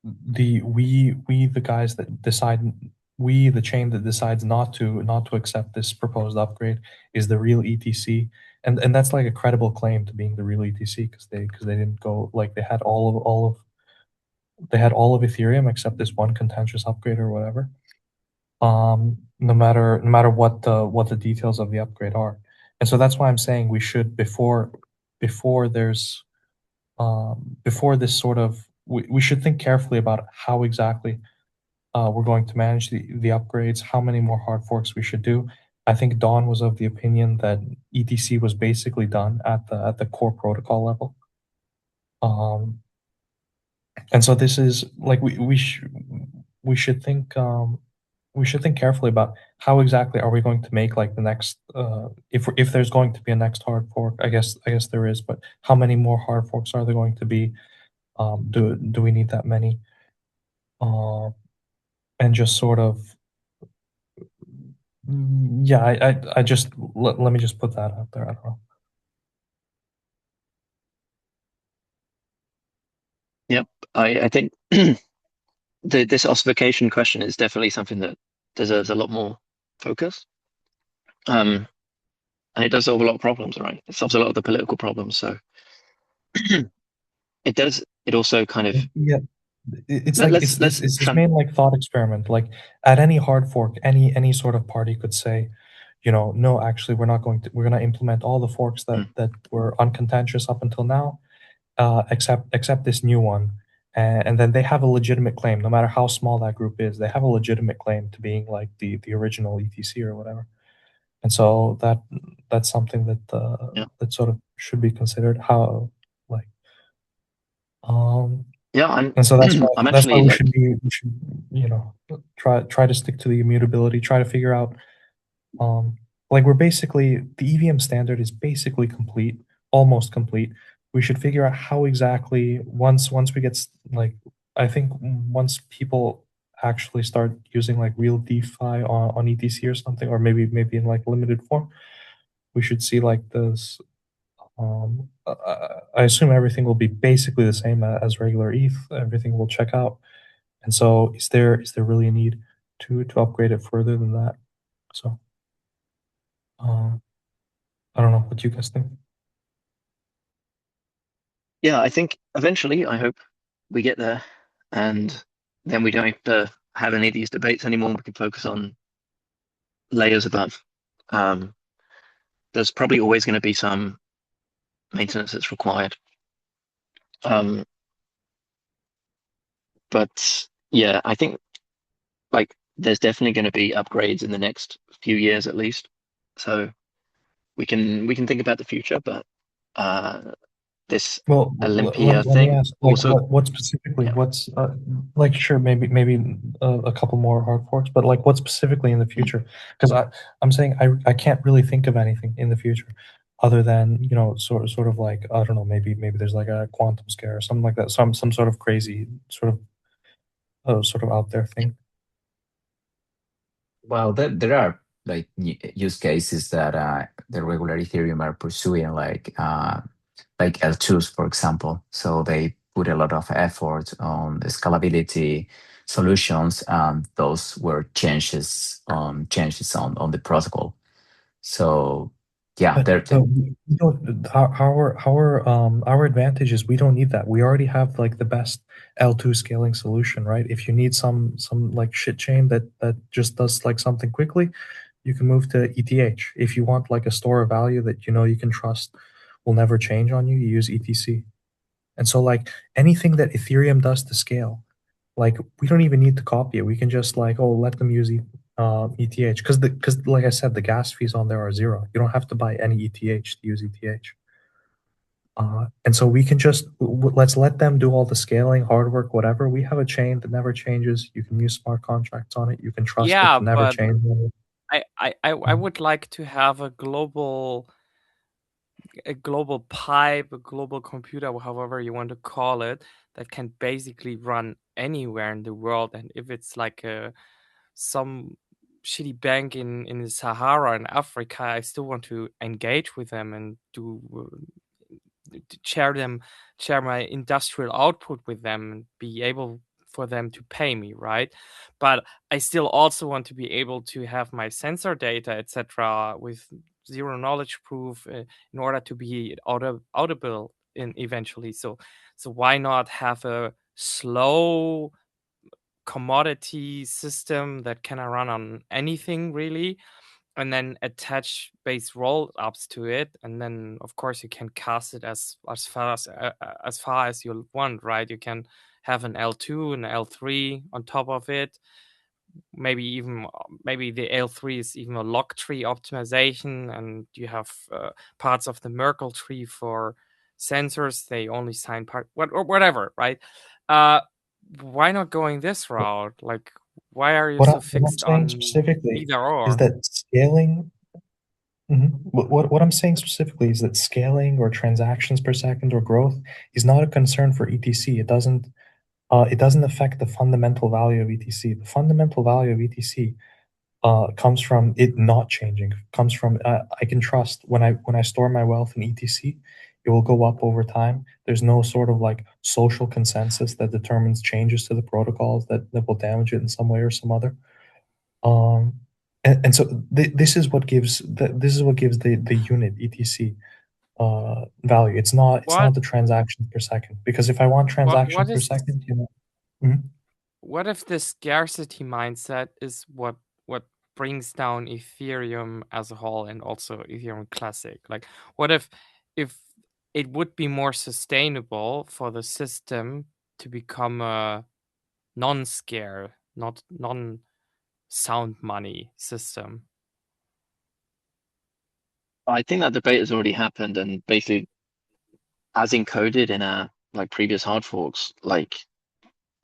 [SPEAKER 2] the guys that decide, the chain that decides not to accept this proposed upgrade is the real ETC. And that's like a credible claim to being the real ETC, because they didn't go, like, they had all of Ethereum except this one contentious upgrade or whatever. No matter what the details of the upgrade are. And so that's why I'm saying we should, before before there's before this sort of we should think carefully about how exactly we're going to manage the upgrades, how many more hard forks we should do. I think Don was of the opinion that ETC was basically done at the core protocol level. And so this is like we should think carefully about how exactly are we going to make like the next if there's going to be a next hard fork. I guess there is, but how many more hard forks are there going to be? Do we need that many? And just sort of yeah, I just let me just put that out there. I don't know.
[SPEAKER 1] Yep, I think this ossification question is definitely something that deserves a lot more focus. And it does solve a lot of problems, right? It solves a lot of the political problems. So it does. It also kind of
[SPEAKER 2] Yeah, it's
[SPEAKER 1] let,
[SPEAKER 2] like
[SPEAKER 1] let's
[SPEAKER 2] it's
[SPEAKER 1] let's
[SPEAKER 2] this
[SPEAKER 1] tran
[SPEAKER 2] main like thought experiment. Like at any hard fork, any sort of party could say, no, actually, we're gonna implement all the forks
[SPEAKER 1] mm,
[SPEAKER 2] that were uncontentious up until now, except this new one. And then they have a legitimate claim, no matter how small that group is, they have a legitimate claim to being like the original ETC or whatever. And so that's something that
[SPEAKER 1] yeah,
[SPEAKER 2] that sort of should be considered. How like um
[SPEAKER 1] yeah. I'm
[SPEAKER 2] and so
[SPEAKER 1] I'm
[SPEAKER 2] that's why
[SPEAKER 1] actually like
[SPEAKER 2] we should try to stick to the immutability, try to figure out like we're basically the EVM standard is basically complete, almost complete. We should figure out how exactly once we get like I think once people actually start using like real DeFi on ETC or something, or maybe in like limited form, we should see like this. I assume everything will be basically the same as regular ETH. Everything will check out. And so, is there really a need to upgrade it further than that? So, um, I don't know what you guys think.
[SPEAKER 1] yeah. I think eventually, I hope we get there, and then we don't have to have any of these debates anymore. We can focus on layers above. Um, there's probably always going to be some maintenance that's required. Um, but yeah, I think like there's definitely going to be upgrades in the next few years at least. So we can think about the future, but this
[SPEAKER 2] Well,
[SPEAKER 1] Olympia
[SPEAKER 2] let me
[SPEAKER 1] thing
[SPEAKER 2] ask, like,
[SPEAKER 1] also,
[SPEAKER 2] what specifically,
[SPEAKER 1] yeah.
[SPEAKER 2] what's like, sure, maybe a couple more hard forks, but like, what specifically in the
[SPEAKER 1] Mm.
[SPEAKER 2] future? Because I'm saying I can't really think of anything in the future other than sort of like I don't know, maybe there's like a quantum scare or something like that, some sort of crazy sort of out there thing.
[SPEAKER 6] Well, there are like use cases that the regular Ethereum are pursuing, like L2s, for example. So they put a lot of effort on the scalability solutions. Those were changes on the protocol. So yeah,
[SPEAKER 2] But we don't our advantage is we don't need that. We already have like the best L2 scaling solution, right? If you need some like shit chain that just does like something quickly, you can move to ETH. If you want like a store of value that you can trust will never change on you, you use ETC. And so like anything that Ethereum does to scale, like we don't even need to copy it. We can just like, oh, let them use ETH because like I said, the gas fees on there are zero. You don't have to buy any ETH to use ETH. And so we can just let's let them do all the scaling, hard work, whatever. We have a chain that never changes. You can use smart contracts on it. You can trust it
[SPEAKER 3] Yeah,
[SPEAKER 2] to never
[SPEAKER 3] but
[SPEAKER 2] change.
[SPEAKER 3] I would like to have a global pipe, a global computer, however you want to call it, that can basically run anywhere in the world. And if it's like some shitty bank in the Sahara in Africa, I still want to engage with them and to share my industrial output with them and be able for them to pay me, right? But I still also want to be able to have my sensor data, etc., with zero knowledge proof in order to be audible in eventually. So why not have a slow commodity system that can run on anything really, and then attach base roll ups to it, and then of course you can cast it as far as you want, right? You can have an L2 and L3 on top of it. Maybe the L3 is even a lock tree optimization, and you have parts of the Merkle tree for sensors. They only sign or whatever, right? Why not going this route? Like, why are you so
[SPEAKER 2] I'm
[SPEAKER 3] fixed
[SPEAKER 2] saying
[SPEAKER 3] on
[SPEAKER 2] specifically
[SPEAKER 3] either or?
[SPEAKER 2] is that scaling. What I'm saying specifically is that scaling or transactions per second or growth is not a concern for ETC. It doesn't affect the fundamental value of ETC. The fundamental value of ETC comes from it not changing. Comes from I can trust when I store my wealth in ETC, it will go up over time. There's no sort of like social consensus that determines changes to the protocols that will damage it in some way or some other. And so this is what gives the unit ETC value. It's not the transactions per second, because if I want transactions per second,
[SPEAKER 3] what if the scarcity mindset is what brings down Ethereum as a whole, and also Ethereum Classic? Like, what if it would be more sustainable for the system to become a non-scare, not non-sound money system?
[SPEAKER 1] I think that debate has already happened, and basically, as encoded in our like previous hard forks, like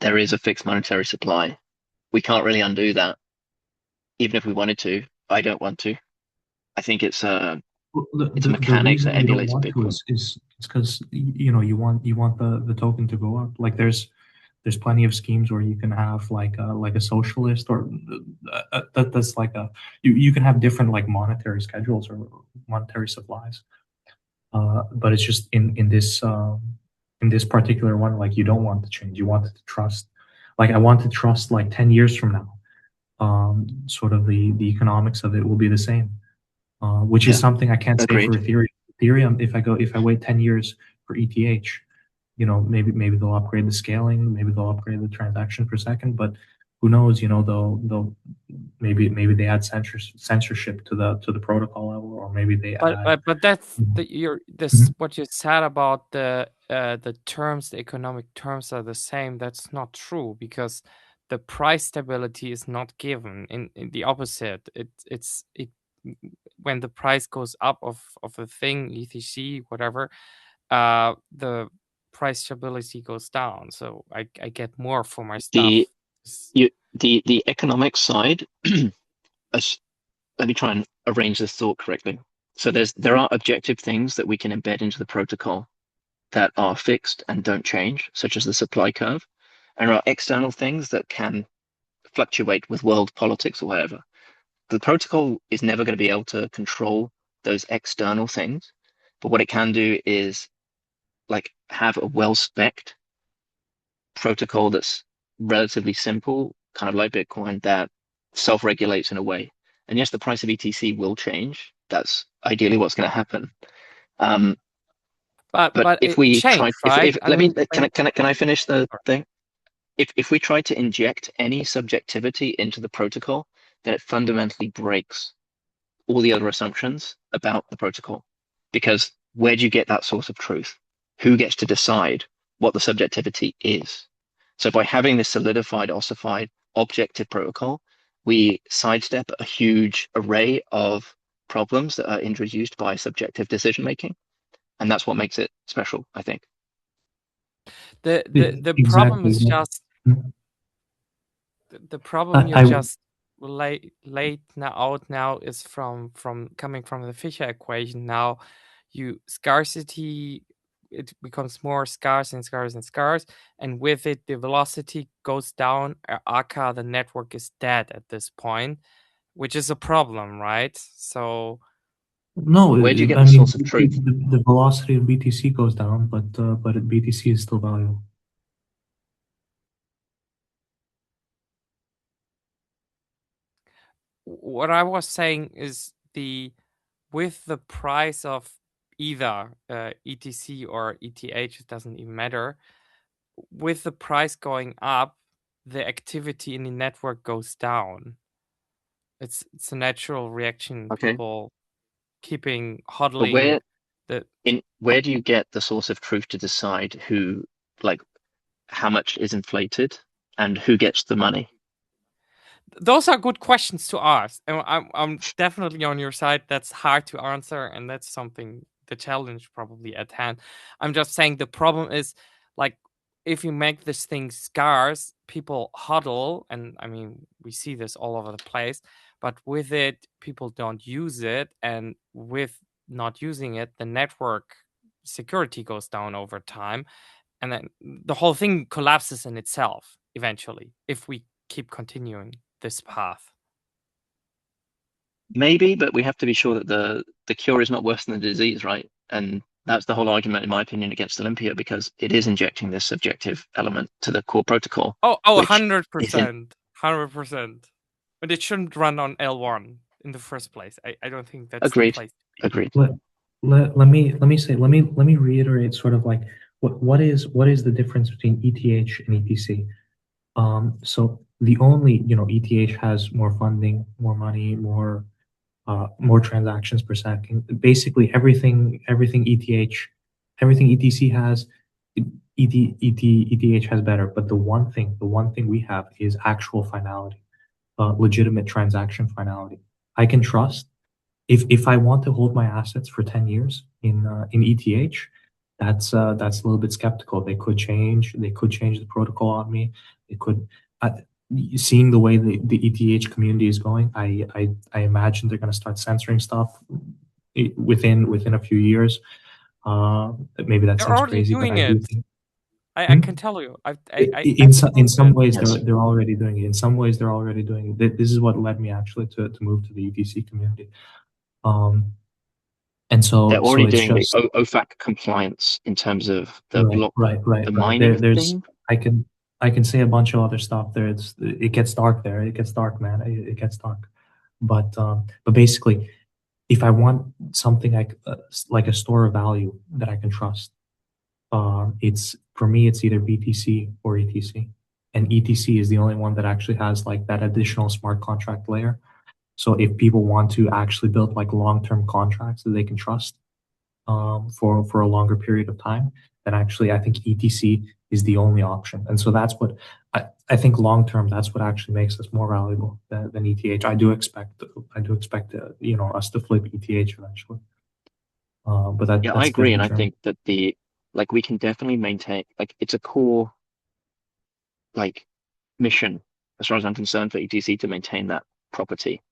[SPEAKER 1] there is a fixed monetary supply. We can't really undo that, even if we wanted to. I don't want to. I think it's a mechanics that
[SPEAKER 2] reason you don't
[SPEAKER 1] emulates
[SPEAKER 2] want to
[SPEAKER 1] Bitcoin.
[SPEAKER 2] is because you want the token to go up. Like there's plenty of schemes where you can have like a socialist, or that's like you can have different like monetary schedules or monetary supplies. But it's just in this particular one, like you don't want to change. You want to trust. Like I want to trust like 10 years from now, sort of the economics of it will be the same. Which is something I can't say for Ethereum. Ethereum, if I wait 10 years for ETH, maybe they'll upgrade the scaling, maybe they'll upgrade the transaction per second, but who knows? They'll maybe they add censorship to the protocol level, or maybe they add.
[SPEAKER 3] But that's what you said about the terms, the economic terms are the same. That's not true, because the price stability is not given. In the opposite, it's when the price goes up of a thing, ETC, whatever, the price stability goes down. So I get more for my stuff.
[SPEAKER 1] The economic side, let me try and arrange this thought correctly. So there are objective things that we can embed into the protocol that are fixed and don't change, such as the supply curve. And there are external things that can fluctuate with world politics or whatever. The protocol is never going to be able to control those external things, but what it can do is like have a well-spec'd protocol that's relatively simple, kind of like Bitcoin, that self-regulates in a way. And yes, the price of ETC will change. That's ideally what's going to happen. But if we try,
[SPEAKER 3] right?
[SPEAKER 1] Can I finish the thing? If we try to inject any subjectivity into the protocol, then it fundamentally breaks all the other assumptions about the protocol. Because where do you get that source of truth? Who gets to decide what the subjectivity is? So by having this solidified, ossified, objective protocol, we sidestep a huge array of problems that are introduced by subjective decision making, and that's what makes it special, I think.
[SPEAKER 3] The problem is just the problem you just laid out now is from coming from the Fisher equation. Now, scarcity, it becomes more scarce and scarce and scarce, and with it the velocity goes down. Aka, the network is dead at this point, which is a problem, right? So
[SPEAKER 2] no,
[SPEAKER 1] where do you get the source of truth?
[SPEAKER 2] The velocity of BTC goes down, but BTC is still valuable.
[SPEAKER 3] What I was saying is with the price of either ETC or ETH, it doesn't even matter. With the price going up, the activity in the network goes down. It's a natural reaction.
[SPEAKER 1] Okay.
[SPEAKER 3] People keeping
[SPEAKER 1] But
[SPEAKER 3] hodling the
[SPEAKER 1] where do you get the source of truth to decide who, like, how much is inflated and who gets the money?
[SPEAKER 3] those are good questions to ask. And I'm definitely on your side. That's hard to answer, and that's something the challenge probably at hand. I'm just saying the problem is like if you make this thing scarce, people huddle, and I mean we see this all over the place. But with it, people don't use it, and with not using it, the network security goes down over time, and then the whole thing collapses in itself eventually if we keep continuing this path.
[SPEAKER 1] Maybe, but we have to be sure that the cure is not worse than the disease, right? And that's the whole argument, in my opinion, against Olympia, because it is injecting this subjective element to the core protocol,
[SPEAKER 3] Oh,
[SPEAKER 1] which isn't
[SPEAKER 3] 100%. 100%. But it shouldn't run on L1 in the first place. I don't think that's the
[SPEAKER 1] agreed.
[SPEAKER 3] place to be.
[SPEAKER 1] Agreed.
[SPEAKER 2] Let me reiterate sort of like what is the difference between ETH and ETC. So the only, ETH has more funding, more money, more transactions per second. Basically everything ETC has, ETH has better. But the one thing we have is actual finality, legitimate transaction finality. I can trust if I want to hold my assets for 10 years in ETH, that's a little bit skeptical. They could change the protocol on me. It could. Seeing the way the ETH community is going, I imagine they're going to start censoring stuff within a few years. Maybe that
[SPEAKER 3] They're
[SPEAKER 2] sounds
[SPEAKER 3] already
[SPEAKER 2] crazy, but
[SPEAKER 3] doing
[SPEAKER 2] I do
[SPEAKER 3] it.
[SPEAKER 2] think
[SPEAKER 3] I can tell you.
[SPEAKER 2] in some ways
[SPEAKER 1] Yes.
[SPEAKER 2] they're already doing it. In some ways they're already doing it. This is what led me actually to move to the ETC community. And so
[SPEAKER 1] They're already
[SPEAKER 2] it's
[SPEAKER 1] doing
[SPEAKER 2] just
[SPEAKER 1] the OFAC compliance in terms of the block,
[SPEAKER 2] right.
[SPEAKER 1] the mining thing.
[SPEAKER 2] I can say a bunch of other stuff there. It gets dark there. It gets dark, man. It gets dark. But basically, if I want something like a store of value that I can trust, it's for me it's either BTC or ETC, and ETC is the only one that actually has like that additional smart contract layer. So if people want to actually build like long-term contracts that they can trust for a longer period of time, then actually I think ETC is the only option. And so that's what I think long-term, that's what actually makes us more valuable than ETH. I do expect us to flip ETH eventually. But
[SPEAKER 1] Yeah, I
[SPEAKER 2] that's
[SPEAKER 1] agree, and I
[SPEAKER 2] term.
[SPEAKER 1] think that we can definitely maintain, like, it's a core like mission as far as I'm concerned for ETC to maintain that property,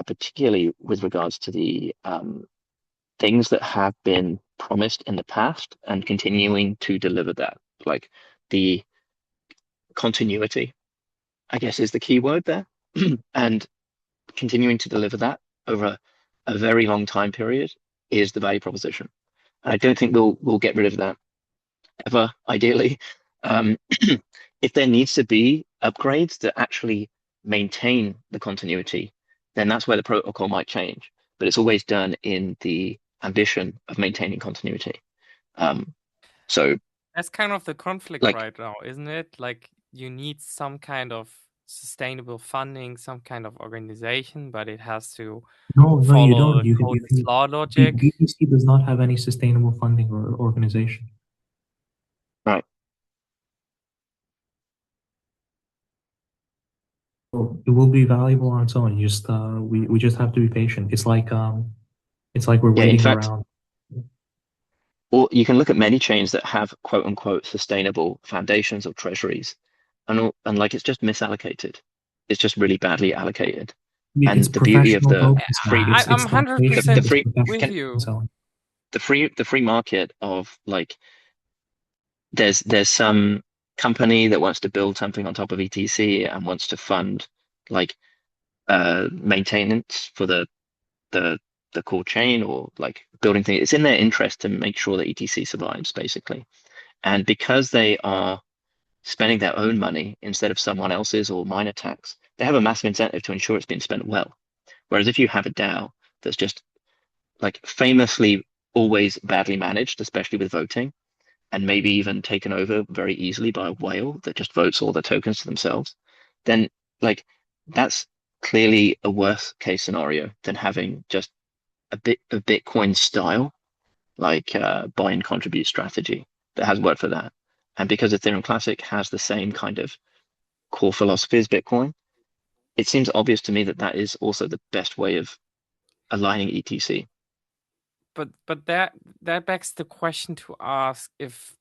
[SPEAKER 1] particularly with regards to the things that have been promised in the past and continuing to deliver that, like the continuity, I guess, is the key word there, and continuing to deliver that over a very long time period is the value proposition. And I don't think we'll get rid of that ever, ideally. Um, if there needs to be upgrades that actually maintain the continuity, then that's where the protocol might change. But it's always done in the ambition of maintaining continuity. So
[SPEAKER 3] That's kind of the conflict
[SPEAKER 1] like,
[SPEAKER 3] right now, isn't it? Like you need some kind of sustainable funding, some kind of organization, but it has to
[SPEAKER 2] No, you
[SPEAKER 3] follow
[SPEAKER 2] don't.
[SPEAKER 3] the Code's
[SPEAKER 2] You
[SPEAKER 3] law logic.
[SPEAKER 2] BTC does not have any sustainable funding or organization.
[SPEAKER 1] right.
[SPEAKER 2] So it will be valuable on its own. You just we just have to be patient. It's like we're
[SPEAKER 1] Yeah, in
[SPEAKER 2] waiting
[SPEAKER 1] fact,
[SPEAKER 2] around.
[SPEAKER 1] or you can look at many chains that have quote unquote sustainable foundations or treasuries, and like it's just misallocated. It's just really badly allocated.
[SPEAKER 2] It's
[SPEAKER 1] And the beauty of
[SPEAKER 2] professional
[SPEAKER 1] the
[SPEAKER 2] token selling.
[SPEAKER 1] free
[SPEAKER 3] I'm
[SPEAKER 1] the
[SPEAKER 3] 100%
[SPEAKER 1] free
[SPEAKER 3] with
[SPEAKER 1] can
[SPEAKER 3] you.
[SPEAKER 1] the free market of, like, there's some company that wants to build something on top of ETC and wants to fund, like, maintenance for the the core chain, or like building things. It's in their interest to make sure that ETC survives, basically. And because they are spending their own money instead of someone else's or miner tax, they have a massive incentive to ensure it's being spent well. Whereas if you have a DAO that's just, like, famously always badly managed, especially with voting, and maybe even taken over very easily by a whale that just votes all the tokens to themselves, then, like, that's clearly a worse case scenario than having just a bit of Bitcoin style, like buy and contribute strategy that has worked for that. And because Ethereum Classic has the same kind of core philosophy as Bitcoin, it seems obvious to me that that is also the best way of aligning ETC.
[SPEAKER 3] But that begs the question to ask if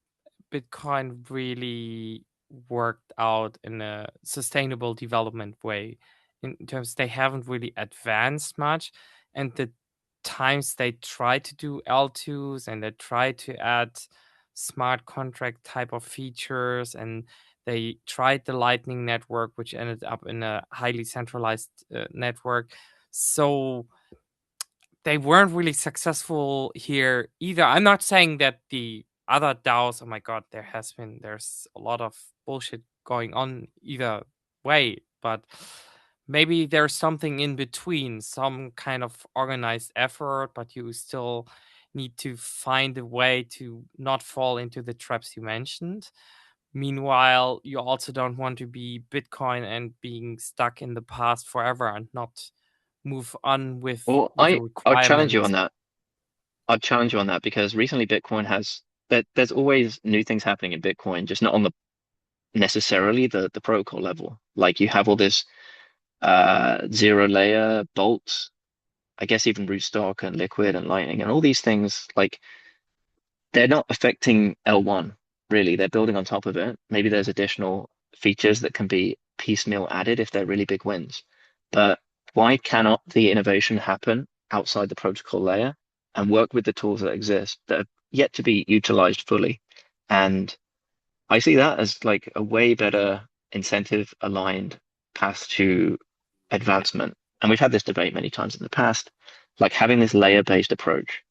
[SPEAKER 3] Bitcoin really worked out in a sustainable development way. In terms, they haven't really advanced much, and the times they try to do L2s and they try to add smart contract type of features, and they tried the Lightning Network, which ended up in a highly centralized network. So they weren't really successful here either. I'm not saying that the other DAOs, oh my god, there's a lot of bullshit going on either way, but maybe there's something in between, some kind of organized effort, but you still need to find a way to not fall into the traps you mentioned. Meanwhile, you also don't want to be Bitcoin and being stuck in the past forever and not move on with
[SPEAKER 1] Well,
[SPEAKER 3] the
[SPEAKER 1] I'll challenge you
[SPEAKER 3] requirements.
[SPEAKER 1] on that. I'll challenge you on that because recently Bitcoin has there's always new things happening in Bitcoin, just not on the necessarily the protocol level. Like you have all this zero layer bolts, I guess even rootstock and liquid and lightning and all these things, like they're not affecting L1 really. They're building on top of it. Maybe there's additional features that can be piecemeal added if they're really big wins. But why cannot the innovation happen outside the protocol layer and work with the tools that exist that are yet to be utilized fully? And I see that as like a way better incentive aligned path to advancement. And we've had this debate many times in the past, like having this layer-based approach.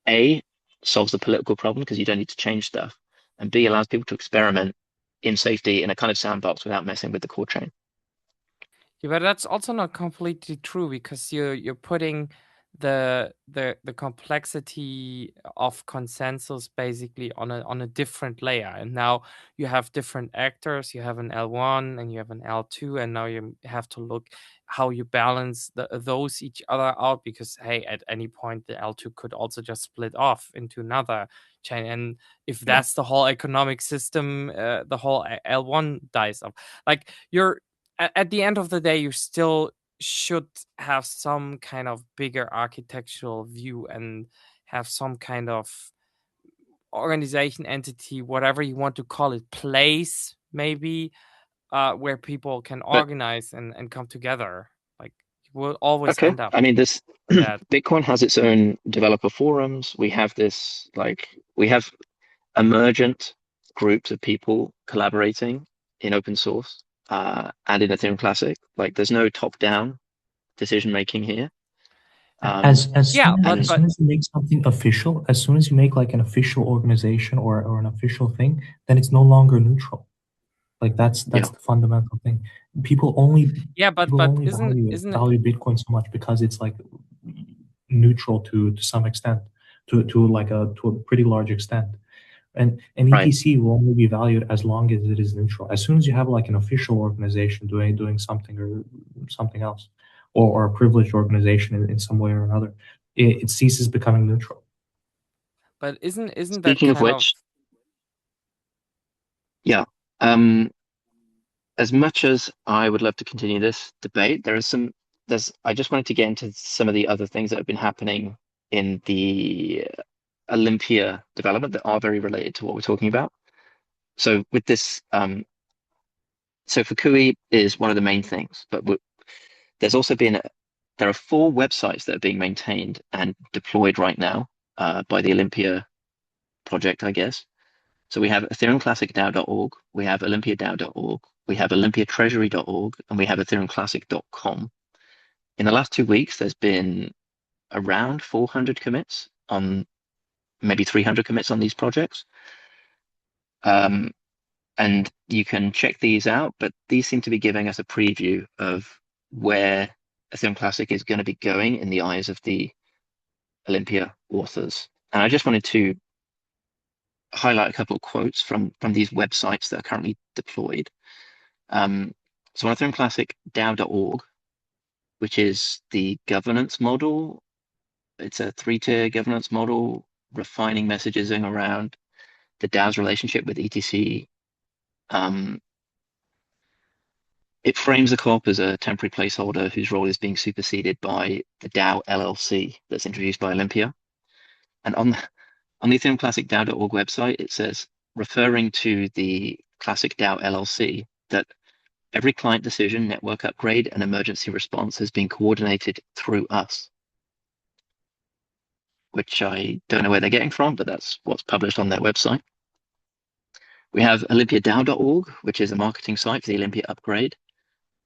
[SPEAKER 1] A, solves the political problem because you don't need to change stuff. And B, allows people to experiment in safety in a kind of sandbox without messing with the core chain.
[SPEAKER 3] Yeah, but that's also not completely true because you're putting the complexity of consensus basically on a different layer. And now you have different actors. You have an L1 and you have an L2, and now you have to look how you balance those each other out because hey, at any point the L2 could also just split off into another chain. And if
[SPEAKER 1] Yeah.
[SPEAKER 3] that's the whole economic system, the whole L1 dies off. Like you're at the end of the day, you still should have some kind of bigger architectural view and have some kind of organization entity, whatever you want to call it, place maybe, where people can
[SPEAKER 1] But
[SPEAKER 3] organize and come together. Like you will always
[SPEAKER 1] okay,
[SPEAKER 3] end up
[SPEAKER 1] I mean, this
[SPEAKER 3] with that.
[SPEAKER 1] Bitcoin has its own developer forums. We have this, like, we have emergent groups of people collaborating in open source and in Ethereum Classic. Like, there's no top-down decision making here.
[SPEAKER 3] Yeah,
[SPEAKER 1] And
[SPEAKER 2] As soon as you make something official, as soon as you make like an official organization or an official thing, then it's no longer neutral. Like that's
[SPEAKER 1] yeah,
[SPEAKER 2] the fundamental thing. People only
[SPEAKER 3] yeah,
[SPEAKER 2] people
[SPEAKER 3] but
[SPEAKER 2] only
[SPEAKER 3] isn't it?
[SPEAKER 2] value Bitcoin so much because it's like neutral to some extent, to a pretty large extent. And
[SPEAKER 1] right.
[SPEAKER 2] ETC will only be valued as long as it is neutral. As soon as you have like an official organization doing something or something else, or a privileged organization in some way or another, it ceases becoming neutral.
[SPEAKER 3] But isn't that
[SPEAKER 1] Speaking of
[SPEAKER 3] kind of?
[SPEAKER 1] which, yeah, um, as much as I would love to continue this debate, I just wanted to get into some of the other things that have been happening in the Olympia development that are very related to what we're talking about. So with this, so Fukui is one of the main things, but there's also there are 4 websites that are being maintained and deployed right now by the Olympia project, I guess. So we have ethereumclassicdao.org, we have olympiadao.org, we have olympiatreasury.org, and we have ethereumclassic.com. In the last 2 weeks, there's been around 400 commits on maybe 300 commits on these projects. And you can check these out, but these seem to be giving us a preview of where Ethereum Classic is going to be going in the eyes of the Olympia authors. And I just wanted to highlight a couple of quotes from these websites that are currently deployed. So on Ethereum Classic DAO.org, which is the governance model. It's a 3-tier governance model, refining messaging around the DAO's relationship with ETC. It frames the corp as a temporary placeholder whose role is being superseded by the DAO LLC that's introduced by Olympia. And on the Ethereum Classic DAO.org website, it says, referring to the Classic DAO LLC, that every client decision, network upgrade, and emergency response has been coordinated through us, which I don't know where they're getting from, but that's what's published on their website. We have olympiadao.org, which is a marketing site for the Olympia upgrade.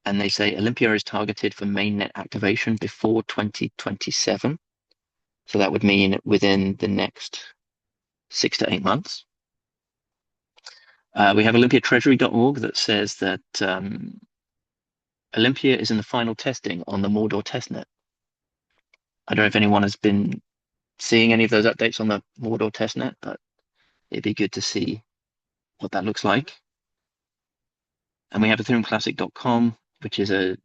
[SPEAKER 1] And they say Olympia is targeted for mainnet activation before 2027. So that would mean within the next 6 to 8 months. We have olympiatreasury.org that says that Olympia is in the final testing on the Mordor testnet. I don't know if anyone has been seeing any of those updates on the Mordor testnet, but it'd be good to see what that looks like. And we have ethereumclassic.com, which is a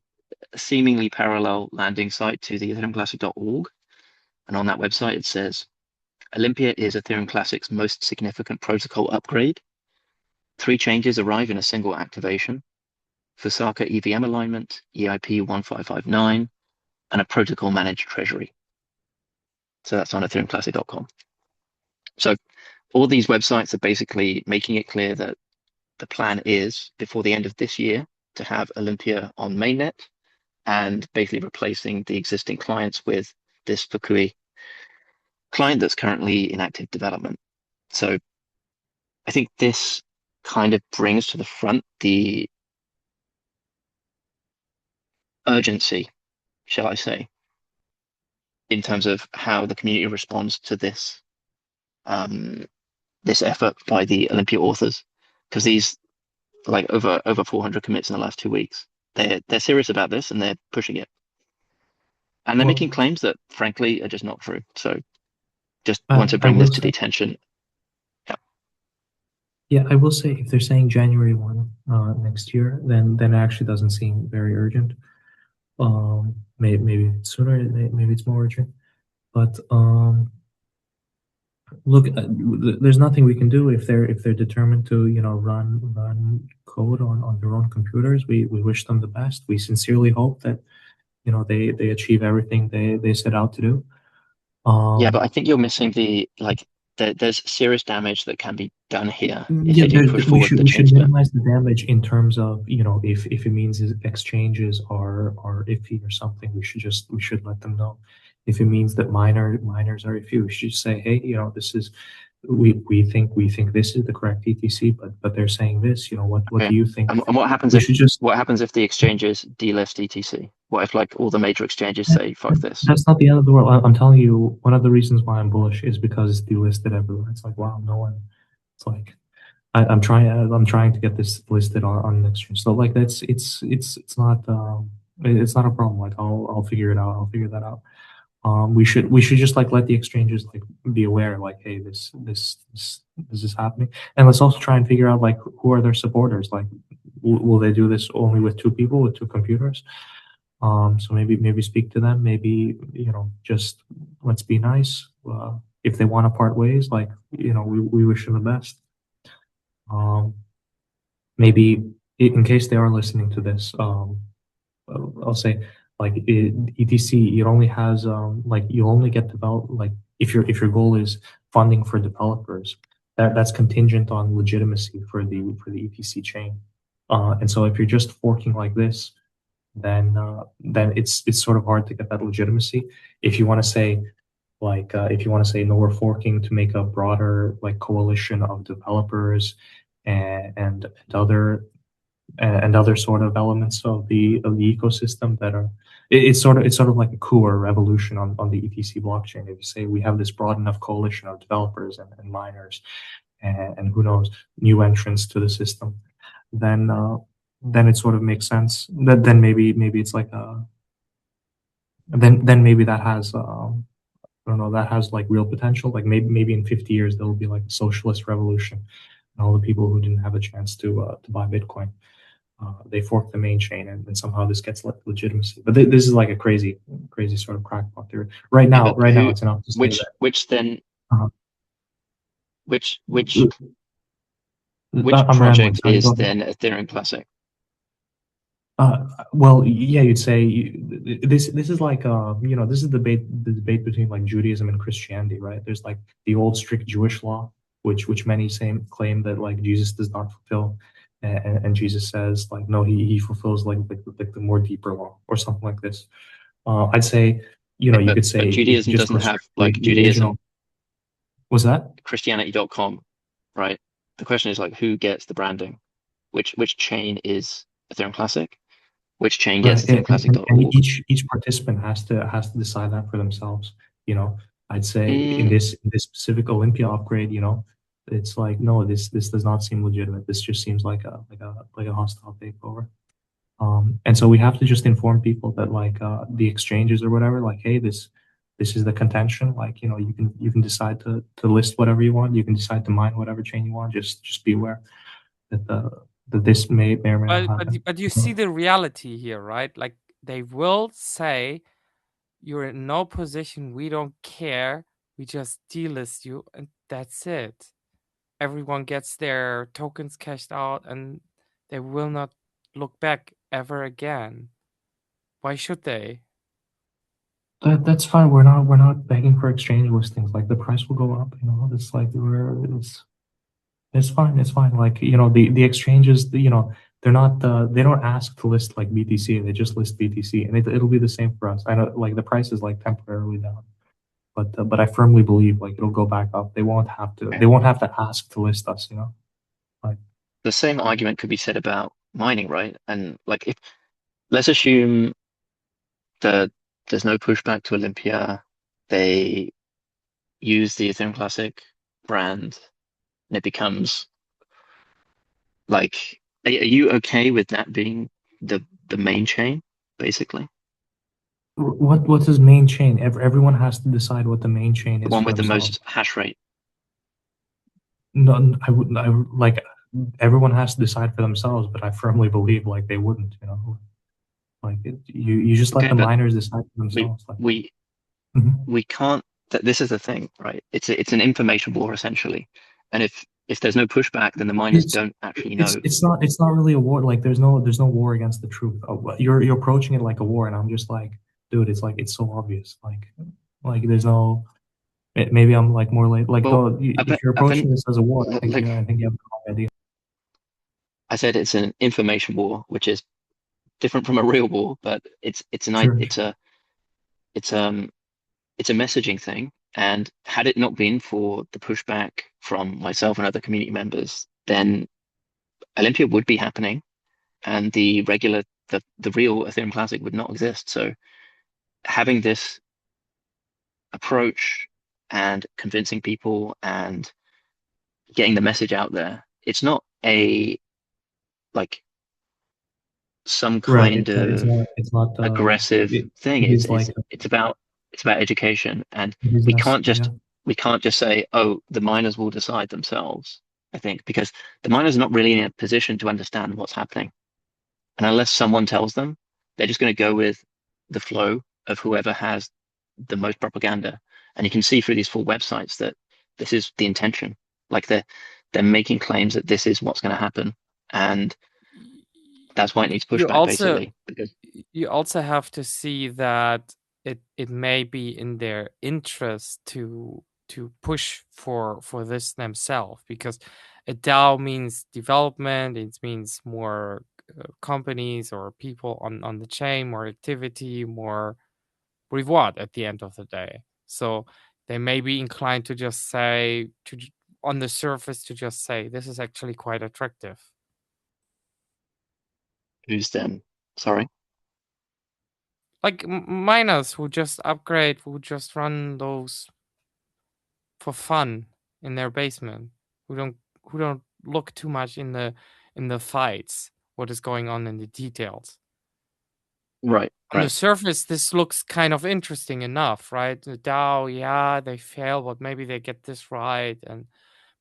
[SPEAKER 1] seemingly parallel landing site to the ethereumclassic.org. And on that website, it says, Olympia is Ethereum Classic's most significant protocol upgrade. 3 changes arrive in a single activation: Fusaka EVM alignment, EIP 1559, and a protocol managed treasury. So that's on ethereumclassic.com. So all these websites are basically making it clear that the plan is, before the end of this year, to have Olympia on mainnet and basically replacing the existing clients with this Fukui client that's currently in active development. So I think this kind of brings to the front the urgency, shall I say, in terms of how the community responds to this this effort by the Olympia authors, because these like over 400 commits in the last 2 weeks. They're serious about this and they're pushing it, and they're making claims that frankly are just not true. So just want to bring this to the attention.
[SPEAKER 2] Yeah, I will say if they're saying January 1 next year, then it actually doesn't seem very urgent. Maybe sooner, maybe it's more urgent. But look, there's nothing we can do if they're determined to run code on their own computers. We wish them the best. We sincerely hope that they achieve everything they set out to do.
[SPEAKER 1] Yeah, but I think you're missing there's serious damage that can be done here if
[SPEAKER 2] Yeah,
[SPEAKER 1] they do push forward the
[SPEAKER 2] we should
[SPEAKER 1] change.
[SPEAKER 2] minimize the damage in terms of if it means exchanges are iffy or something, we should let them know. If it means that miners are iffy, we should say, hey, this is we think this is the correct ETC, but they're saying this. What
[SPEAKER 1] Okay.
[SPEAKER 2] do you think?
[SPEAKER 1] And what happens what happens if the exchanges delist ETC? What if like all the major exchanges say fuck this?
[SPEAKER 2] That's not the end of the world. I'm telling you, one of the reasons why I'm bullish is because it's delisted everywhere. It's like, wow, no one. It's like I'm trying to get this listed on an exchange. So like it's not a problem. Like I'll figure it out. I'll figure that out. We should just like let the exchanges like be aware, like, hey, this is happening, and let's also try and figure out like who are their supporters. Like, will they do this only with 2 people, with 2 computers? So maybe speak to them. Maybe just let's be nice. If they want to part ways, like we wish them the best. Maybe in case they are listening to this, I'll say like ETC, it only has like you only get develop like if your goal is funding for developers, that's contingent on legitimacy for the ETC chain. And so if you're just forking like this, then it's sort of hard to get that legitimacy. If you want to say no, we're forking to make a broader like coalition of developers and other sort of elements of the ecosystem that are it's sort of like a coup or revolution on the ETC blockchain. If you say we have this broad enough coalition of developers and miners and who knows, new entrants to the system, then it sort of makes sense. Then maybe it's like then maybe that has I don't know, that has like real potential. Like maybe in 50 years there will be like a socialist revolution, and all the people who didn't have a chance to buy Bitcoin they fork the main chain, and somehow this gets legitimacy. But this is like a crazy sort of crackpot theory. Right
[SPEAKER 1] Yeah,
[SPEAKER 2] now,
[SPEAKER 1] but who,
[SPEAKER 2] it's enough to say that.
[SPEAKER 1] which then,
[SPEAKER 2] Uh,
[SPEAKER 1] which
[SPEAKER 2] I'm rambling.
[SPEAKER 1] project
[SPEAKER 2] Sorry, go
[SPEAKER 1] is
[SPEAKER 2] ahead.
[SPEAKER 1] then Ethereum Classic?
[SPEAKER 2] Well, yeah, you'd say this is like this is the debate between like Judaism and Christianity, right? There's like the old strict Jewish law, which many claim that like Jesus does not fulfill, and Jesus says like no, he fulfills like the more deeper law or something like this. I'd say you could say
[SPEAKER 1] But
[SPEAKER 2] if
[SPEAKER 1] Judaism
[SPEAKER 2] you just
[SPEAKER 1] doesn't
[SPEAKER 2] go
[SPEAKER 1] have
[SPEAKER 2] straight
[SPEAKER 1] like
[SPEAKER 2] the original.
[SPEAKER 1] Judaism,
[SPEAKER 2] Was that?
[SPEAKER 1] Christianity.com, right? The question is like who gets the branding? Which chain is Ethereum Classic? Which chain gets
[SPEAKER 2] Right, and
[SPEAKER 1] EthereumClassic.org?
[SPEAKER 2] each participant has to decide that for themselves. I'd say in
[SPEAKER 1] Mm,
[SPEAKER 2] this specific Olympia upgrade, it's like no, this does not seem legitimate. This just seems like a hostile takeover. And so we have to just inform people that like the exchanges or whatever, like hey, this is the contention. Like you can decide to list whatever you want. You can decide to mine whatever chain you want. Just be aware that that this may or may not happen.
[SPEAKER 3] But you see the reality here, right? Like they will say you're in no position, we don't care, we just delist you, and that's it. Everyone gets their tokens cashed out, and they will not look back ever again. Why should they?
[SPEAKER 2] That's fine. We're not begging for exchange listings. Like the price will go up. It's like it's fine. It's fine. Like the exchanges. They're not. They don't ask to list like BTC. They just list BTC, and it'll be the same for us. I know like the price is like temporarily down, but I firmly believe like it'll go back up. They won't have to.
[SPEAKER 1] okay.
[SPEAKER 2] They won't have to ask to list us. Like
[SPEAKER 1] The same argument could be said about mining, right? And like if let's assume that there's no pushback to Olympia, they use the Ethereum Classic brand, and it becomes like, are you okay with that being the main chain, basically?
[SPEAKER 2] what is main chain? Everyone has to decide what the main chain
[SPEAKER 1] The
[SPEAKER 2] is
[SPEAKER 1] one
[SPEAKER 2] for
[SPEAKER 1] with the
[SPEAKER 2] themselves.
[SPEAKER 1] most hash rate.
[SPEAKER 2] No, I wouldn't. Like everyone has to decide for themselves, but I firmly believe like they wouldn't. Like you just let
[SPEAKER 1] Okay,
[SPEAKER 2] the
[SPEAKER 1] but
[SPEAKER 2] miners decide for
[SPEAKER 1] we
[SPEAKER 2] themselves. Like
[SPEAKER 1] we
[SPEAKER 2] Mhm.
[SPEAKER 1] we can't. This is the thing, right? It's an information war essentially, and if there's no pushback, then the miners
[SPEAKER 2] it's
[SPEAKER 1] don't actually know.
[SPEAKER 2] it's not really a war. Like there's no war against the truth. You're approaching it like a war, and I'm just like, dude, it's like it's so obvious. Like there's no. Maybe I'm like more like
[SPEAKER 1] Well,
[SPEAKER 2] though if you're
[SPEAKER 1] I've been
[SPEAKER 2] approaching this as a war,
[SPEAKER 1] like
[SPEAKER 2] I think you have the wrong idea.
[SPEAKER 1] I said, it's an information war, which is different from a real war, but
[SPEAKER 2] Sure.
[SPEAKER 1] it's it's a messaging thing. And had it not been for the pushback from myself and other community members, then Olympia would be happening, and the real Ethereum Classic would not exist. So having this approach and convincing people and getting the message out there, it's not a like some
[SPEAKER 2] Right.
[SPEAKER 1] kind of
[SPEAKER 2] It's not.
[SPEAKER 1] aggressive thing.
[SPEAKER 2] It is like
[SPEAKER 1] It's about education, and
[SPEAKER 2] a
[SPEAKER 1] we
[SPEAKER 2] business.
[SPEAKER 1] can't
[SPEAKER 2] Yeah.
[SPEAKER 1] just we can't just say, oh, the miners will decide themselves. I think because the miners are not really in a position to understand what's happening, and unless someone tells them, they're just going to go with the flow of whoever has the most propaganda. And you can see through these full websites that this is the intention. Like they're making claims that this is what's going to happen, and that's why it needs
[SPEAKER 3] You
[SPEAKER 1] pushback,
[SPEAKER 3] also
[SPEAKER 1] basically. Because
[SPEAKER 3] you also have to see that it may be in their interest to push for this themselves, because a DAO means development, it means more companies or people on the chain, more activity, more reward at the end of the day. So they may be inclined to just say on the surface to just say this is actually quite attractive.
[SPEAKER 1] who's them? Sorry.
[SPEAKER 3] Like miners who just upgrade, who just run those for fun in their basement, who don't look too much in the fights, what is going on in the details.
[SPEAKER 1] Right,
[SPEAKER 3] On the
[SPEAKER 1] right.
[SPEAKER 3] surface, this looks kind of interesting enough, right? The DAO, yeah, they fail, but maybe they get this right, and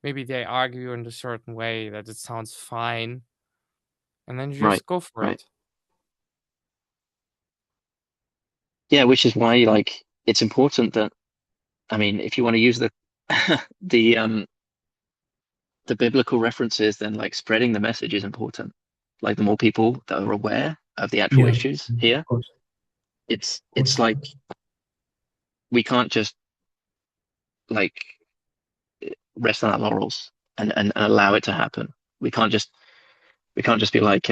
[SPEAKER 3] maybe they argue in a certain way that it sounds fine. and then you
[SPEAKER 1] Right,
[SPEAKER 3] just go for
[SPEAKER 1] right.
[SPEAKER 3] it.
[SPEAKER 1] Yeah, which is why like it's important that, I mean, if you want to use the the biblical references, then like spreading the message is important. Like the more people that are aware of the actual
[SPEAKER 2] Yeah,
[SPEAKER 1] issues
[SPEAKER 2] of
[SPEAKER 1] here,
[SPEAKER 2] course,
[SPEAKER 1] it's
[SPEAKER 2] of course.
[SPEAKER 1] like we can't just like rest on our laurels and allow it to happen. We can't just be like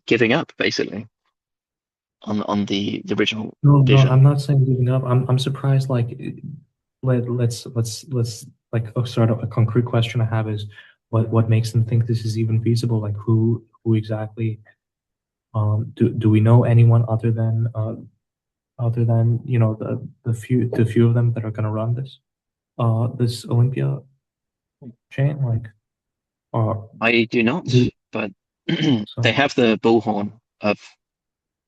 [SPEAKER 1] giving up basically on the original
[SPEAKER 2] No, no,
[SPEAKER 1] vision.
[SPEAKER 2] I'm not saying giving up. I'm surprised. Like, let's like sort of a concrete question I have is what makes them think this is even feasible? Like, who exactly? Do we know anyone other than you know the few of them that are going to run this Olympia chain? Like,
[SPEAKER 1] I do not,
[SPEAKER 2] do
[SPEAKER 1] but they
[SPEAKER 2] so
[SPEAKER 1] have the bullhorn of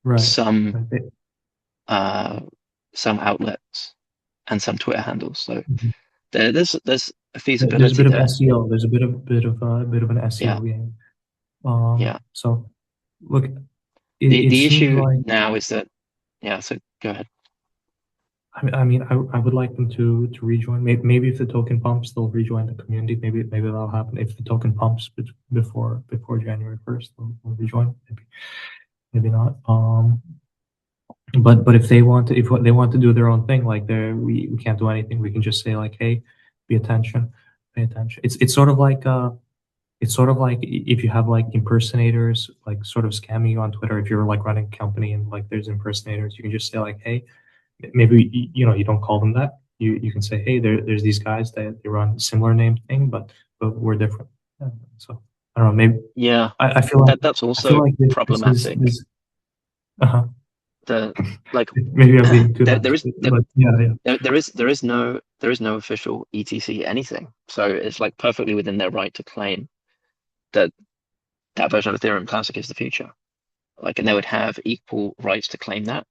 [SPEAKER 2] right,
[SPEAKER 1] some
[SPEAKER 2] right.
[SPEAKER 1] uh some outlets and some Twitter handles. So
[SPEAKER 2] Mhm.
[SPEAKER 1] there's a
[SPEAKER 2] There's a
[SPEAKER 1] feasibility
[SPEAKER 2] bit of
[SPEAKER 1] there.
[SPEAKER 2] SEO. There's a bit of an
[SPEAKER 1] Yeah,
[SPEAKER 2] SEO game.
[SPEAKER 1] yeah.
[SPEAKER 2] So look, it
[SPEAKER 1] The
[SPEAKER 2] seems
[SPEAKER 1] issue
[SPEAKER 2] like
[SPEAKER 1] now is that, yeah. So go ahead.
[SPEAKER 2] I mean I would like them to rejoin. Maybe if the token pumps, they'll rejoin the community. Maybe that'll happen. If the token pumps before January 1st, they'll rejoin. Maybe not. But if they want to they want to do their own thing, like we can't do anything. We can just say like, hey, pay attention. It's sort of like if you have like impersonators like sort of scamming you on Twitter. If you're like running a company and like there's impersonators, you can just say like, hey, maybe you know you don't call them that. You can say, hey, there's these guys that they run similar name thing, but we're different. Yeah, so I don't know. Maybe
[SPEAKER 1] Yeah,
[SPEAKER 2] I feel like
[SPEAKER 1] that's also
[SPEAKER 2] this is
[SPEAKER 1] problematic.
[SPEAKER 2] this. Uh-huh.
[SPEAKER 1] The like
[SPEAKER 2] Maybe I'm being too
[SPEAKER 1] there
[SPEAKER 2] nice,
[SPEAKER 1] is
[SPEAKER 2] but yeah.
[SPEAKER 1] there is no official ETC anything. So it's like perfectly within their right to claim that that version of Ethereum Classic is the future. Like, and they would have equal rights to claim that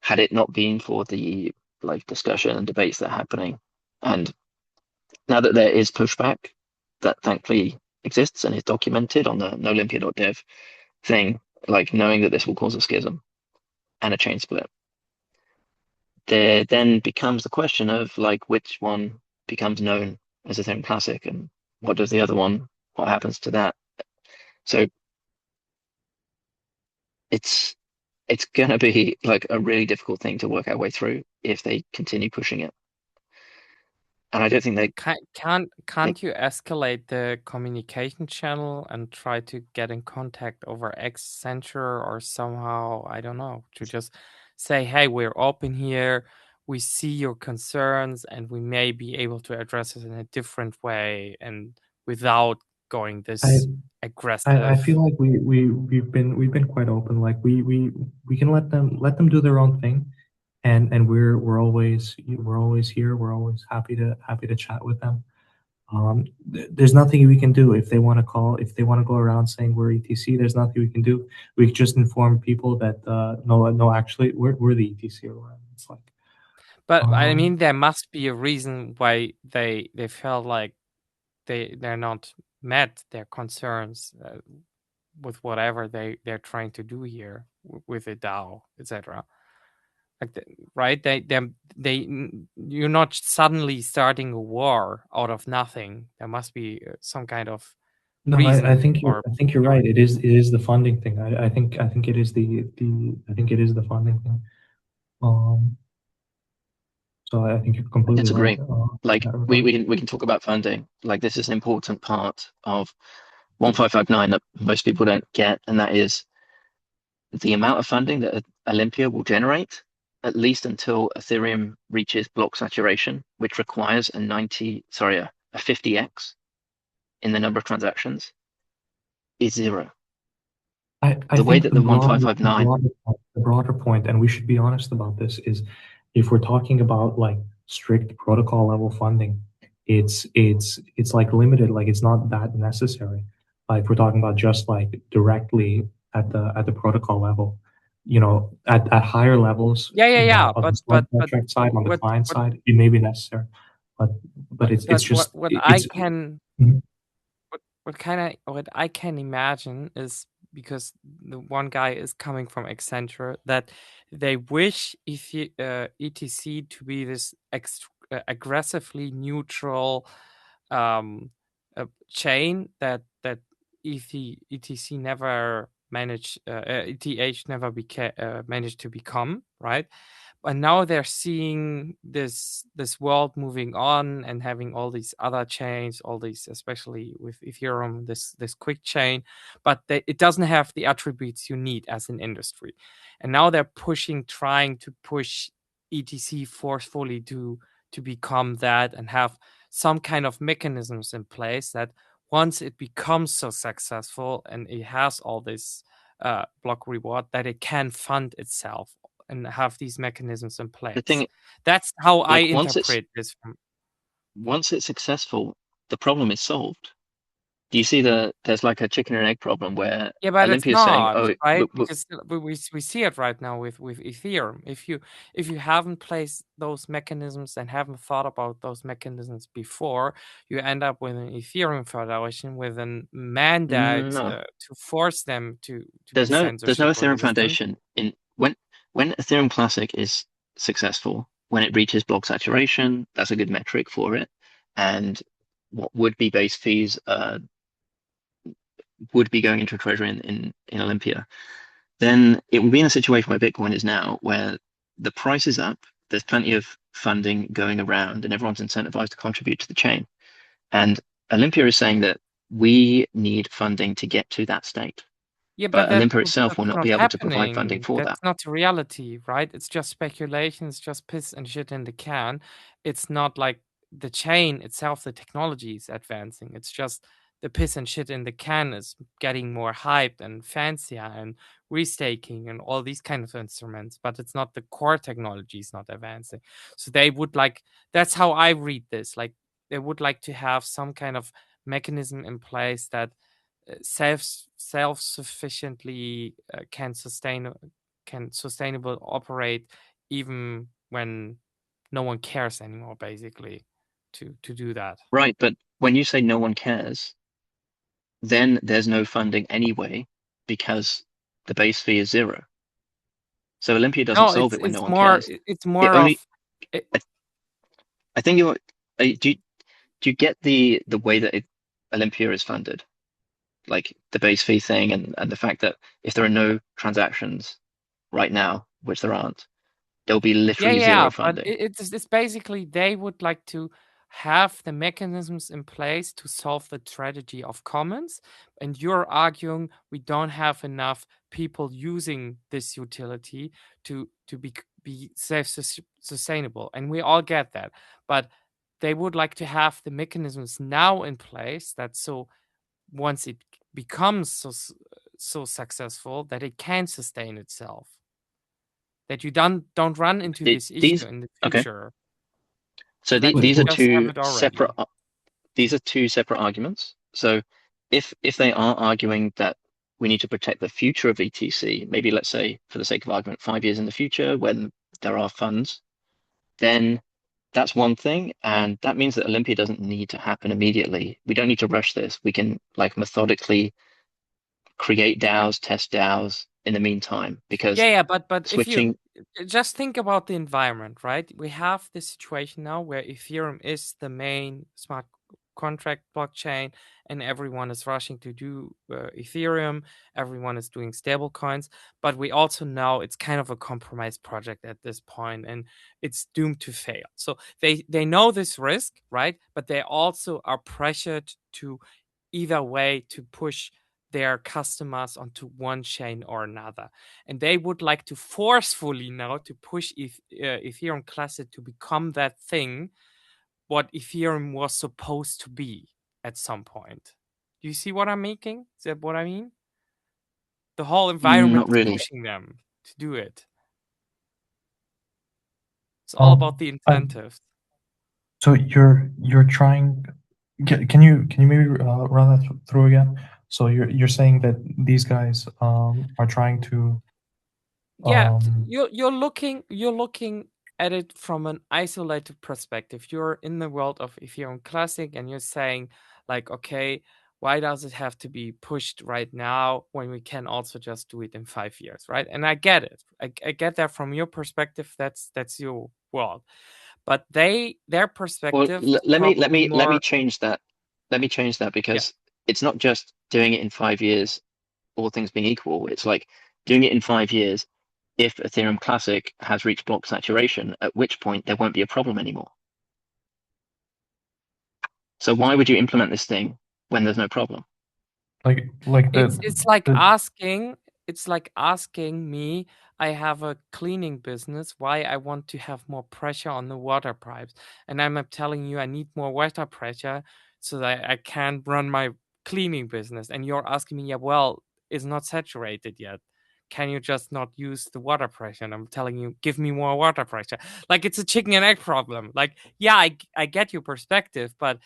[SPEAKER 1] had it not been for the like discussion and debates that are happening. And now that there is pushback that thankfully exists and is documented on the nolympia.dev thing, like knowing that this will cause a schism and a chain split, there then becomes the question of like which one becomes known as Ethereum Classic and what does the other one, what happens to that? So it's gonna be like a really difficult thing to work our way through if they continue pushing it. And I don't think
[SPEAKER 3] Can't you escalate the communication channel and try to get in contact over Accenture or somehow, I don't know, to just say, hey, we're open here, we see your concerns, and we may be able to address it in a different way and without going
[SPEAKER 2] I
[SPEAKER 3] this
[SPEAKER 2] I
[SPEAKER 3] aggressive.
[SPEAKER 2] feel like we've been quite open. Like we can let them do their own thing, and we're always here. We're always happy to chat with them. There's nothing we can do if they want to go around saying we're ETC. There's nothing we can do. We just inform people that no, actually we're the ETC or whatever. It's like,
[SPEAKER 3] But I mean, there must be a reason why they felt like they're not met their concerns with whatever they're trying to do here with the DAO, etc. Like right? You're not suddenly starting a war out of nothing. There must be some kind of
[SPEAKER 2] no,
[SPEAKER 3] reason.
[SPEAKER 2] I think you're right. It is the funding thing. I think it is I think it is the funding thing. So I think you're
[SPEAKER 1] I
[SPEAKER 2] completely right.
[SPEAKER 1] disagree. Like we can talk about funding. Like this is an important part of 1559 that most people don't get, and that is the amount of funding that Olympia will generate, at least until Ethereum reaches block saturation, which requires a 50x in the number of transactions, is zero.
[SPEAKER 2] I
[SPEAKER 1] The way
[SPEAKER 2] think
[SPEAKER 1] that the 1559,
[SPEAKER 2] the broader point, and we should be honest about this, is if we're talking about like strict protocol level funding, it's like limited, like it's not that necessary. Like we're talking about just like directly at the protocol level, you know, at higher levels, you know, on the smart contract side, on the client side, it may be necessary, but it's just
[SPEAKER 3] what
[SPEAKER 2] it's.
[SPEAKER 3] I can
[SPEAKER 2] Mhm.
[SPEAKER 3] what I can imagine is because the one guy is coming from Accenture, that they wish ETC to be this aggressively neutral chain that ETC never managed, ETH never managed to become, right? And now they're seeing this world moving on and having all these other chains, all these, especially with Ethereum, this quick chain, but it doesn't have the attributes you need as an industry. And now they're trying to push ETC forcefully to become that and have some kind of mechanisms in place that once it becomes so successful and it has all this block reward, that it can fund itself and have these mechanisms in
[SPEAKER 1] The
[SPEAKER 3] place.
[SPEAKER 1] thing,
[SPEAKER 3] That's how I
[SPEAKER 1] like
[SPEAKER 3] interpret this.
[SPEAKER 1] once it's successful, the problem is solved. Do you see there's like a chicken and egg problem where
[SPEAKER 3] Yeah, but it's
[SPEAKER 1] Olympia's saying,
[SPEAKER 3] not,
[SPEAKER 1] "Oh,
[SPEAKER 3] right? Because we see it right now with Ethereum. If you haven't placed those mechanisms and haven't thought about those mechanisms before, you end up with an Ethereum Federation with a mandate
[SPEAKER 1] no,
[SPEAKER 3] to force them to
[SPEAKER 1] there's
[SPEAKER 3] be
[SPEAKER 1] no
[SPEAKER 3] censorship
[SPEAKER 1] Ethereum
[SPEAKER 3] resistant.
[SPEAKER 1] Foundation in when Ethereum Classic is successful, when it reaches block saturation, that's a good metric for it, and what would be base fees would be going into a treasury in Olympia. Then it will be in a situation where Bitcoin is now, where the price is up, there's plenty of funding going around, and everyone's incentivized to contribute to the chain. And Olympia is saying that we need funding to get to that state.
[SPEAKER 3] Yeah,
[SPEAKER 1] But
[SPEAKER 3] but
[SPEAKER 1] Olympia itself will
[SPEAKER 3] that's
[SPEAKER 1] not
[SPEAKER 3] not
[SPEAKER 1] be able to provide funding
[SPEAKER 3] happening.
[SPEAKER 1] for that.
[SPEAKER 3] That's not reality, right? It's just speculation. It's just piss and shit in the can. It's not like the chain itself, the technology is advancing. It's just the piss and shit in the can is getting more hyped and fancier and restaking and all these kind of instruments. But it's not, the core technology is not advancing. So they would like, that's how I read this. Like they would like to have some kind of mechanism in place that self-sufficiently can sustainable operate even when no one cares anymore, basically, to do that.
[SPEAKER 1] Right, but when you say no one cares, then there's no funding anyway because the base fee is zero. So Olympia doesn't
[SPEAKER 3] No,
[SPEAKER 1] solve it when no
[SPEAKER 3] it's
[SPEAKER 1] one
[SPEAKER 3] more
[SPEAKER 1] cares.
[SPEAKER 3] it's
[SPEAKER 1] It
[SPEAKER 3] more
[SPEAKER 1] only,
[SPEAKER 3] of it,
[SPEAKER 1] I think do you get the way that Olympia is funded? Like the base fee thing and the fact that if there are no transactions right now, which there aren't, there'll be literally zero
[SPEAKER 3] but
[SPEAKER 1] funding.
[SPEAKER 3] it's basically they would like to have the mechanisms in place to solve the tragedy of commons, and you're arguing we don't have enough people using this utility to be sustainable, and we all get that, but they would like to have the mechanisms now in place that so once it becomes so successful that it can sustain itself, that you don't run into this issue
[SPEAKER 1] These
[SPEAKER 3] in the
[SPEAKER 1] okay.
[SPEAKER 3] future.
[SPEAKER 1] So
[SPEAKER 3] That
[SPEAKER 1] these
[SPEAKER 3] you
[SPEAKER 1] are
[SPEAKER 3] just have
[SPEAKER 1] two
[SPEAKER 3] it already.
[SPEAKER 1] separate arguments. So if they are arguing that we need to protect the future of ETC, maybe let's say for the sake of argument, 5 years in the future when there are funds, then that's one thing, and that means that Olympia doesn't need to happen immediately. We don't need to rush this. We can like methodically create DAOs, test DAOs in the meantime, because
[SPEAKER 3] But if you
[SPEAKER 1] switching
[SPEAKER 3] just think about the environment, right? We have this situation now where Ethereum is the main smart contract blockchain and everyone is rushing to do Ethereum, everyone is doing stable coins, but we also know it's kind of a compromise project at this point and it's doomed to fail. So they know this risk, right? But they also are pressured to either way to push their customers onto one chain or another, and they would like to forcefully now to push Ethereum Classic to become that thing what Ethereum was supposed to be at some point. Do you see what I'm making? Is that what I mean? The whole environment
[SPEAKER 1] not
[SPEAKER 3] is
[SPEAKER 1] really.
[SPEAKER 3] pushing them to do it. It's all about the incentives.
[SPEAKER 2] So you're trying. Can you maybe run that through again? So you're saying that these guys are trying to.
[SPEAKER 3] You're looking at it from an isolated perspective. You're in the world of Ethereum Classic and you're saying like, okay, why does it have to be pushed right now when we can also just do it in 5 years, right? And I get it. I get that from your perspective. That's your world, but their
[SPEAKER 1] Well,
[SPEAKER 3] perspective is
[SPEAKER 1] let
[SPEAKER 3] probably
[SPEAKER 1] me
[SPEAKER 3] more.
[SPEAKER 1] change that. Let me change that
[SPEAKER 3] Yeah.
[SPEAKER 1] because it's not just doing it in 5 years, all things being equal. It's like doing it in 5 years if Ethereum Classic has reached block saturation, at which point there won't be a problem anymore. So why would you implement this thing when there's no problem?
[SPEAKER 2] Like
[SPEAKER 3] It's like asking me, I have a cleaning business, why I want to have more pressure on the water pipes. And I'm telling you I need more water pressure so that I can run my cleaning business. And you're asking me, yeah, well, it's not saturated yet. Can you just not use the water pressure? And I'm telling you, give me more water pressure. Like it's a chicken and egg problem. Like, yeah, I get your perspective, but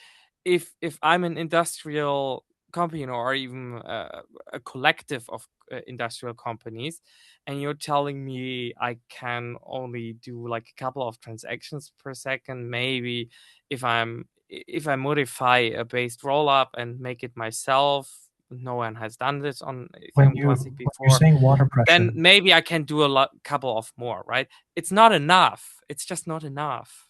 [SPEAKER 3] if I'm an industrial company or even a collective of industrial companies, and you're telling me I can only do like a couple of transactions per second, maybe if I modify a based rollup and make it myself, no one has done this on Ethereum Classic
[SPEAKER 2] when you're
[SPEAKER 3] before,
[SPEAKER 2] saying water
[SPEAKER 3] then
[SPEAKER 2] pressure,
[SPEAKER 3] maybe I can do couple of more, right? It's not enough. It's just not enough.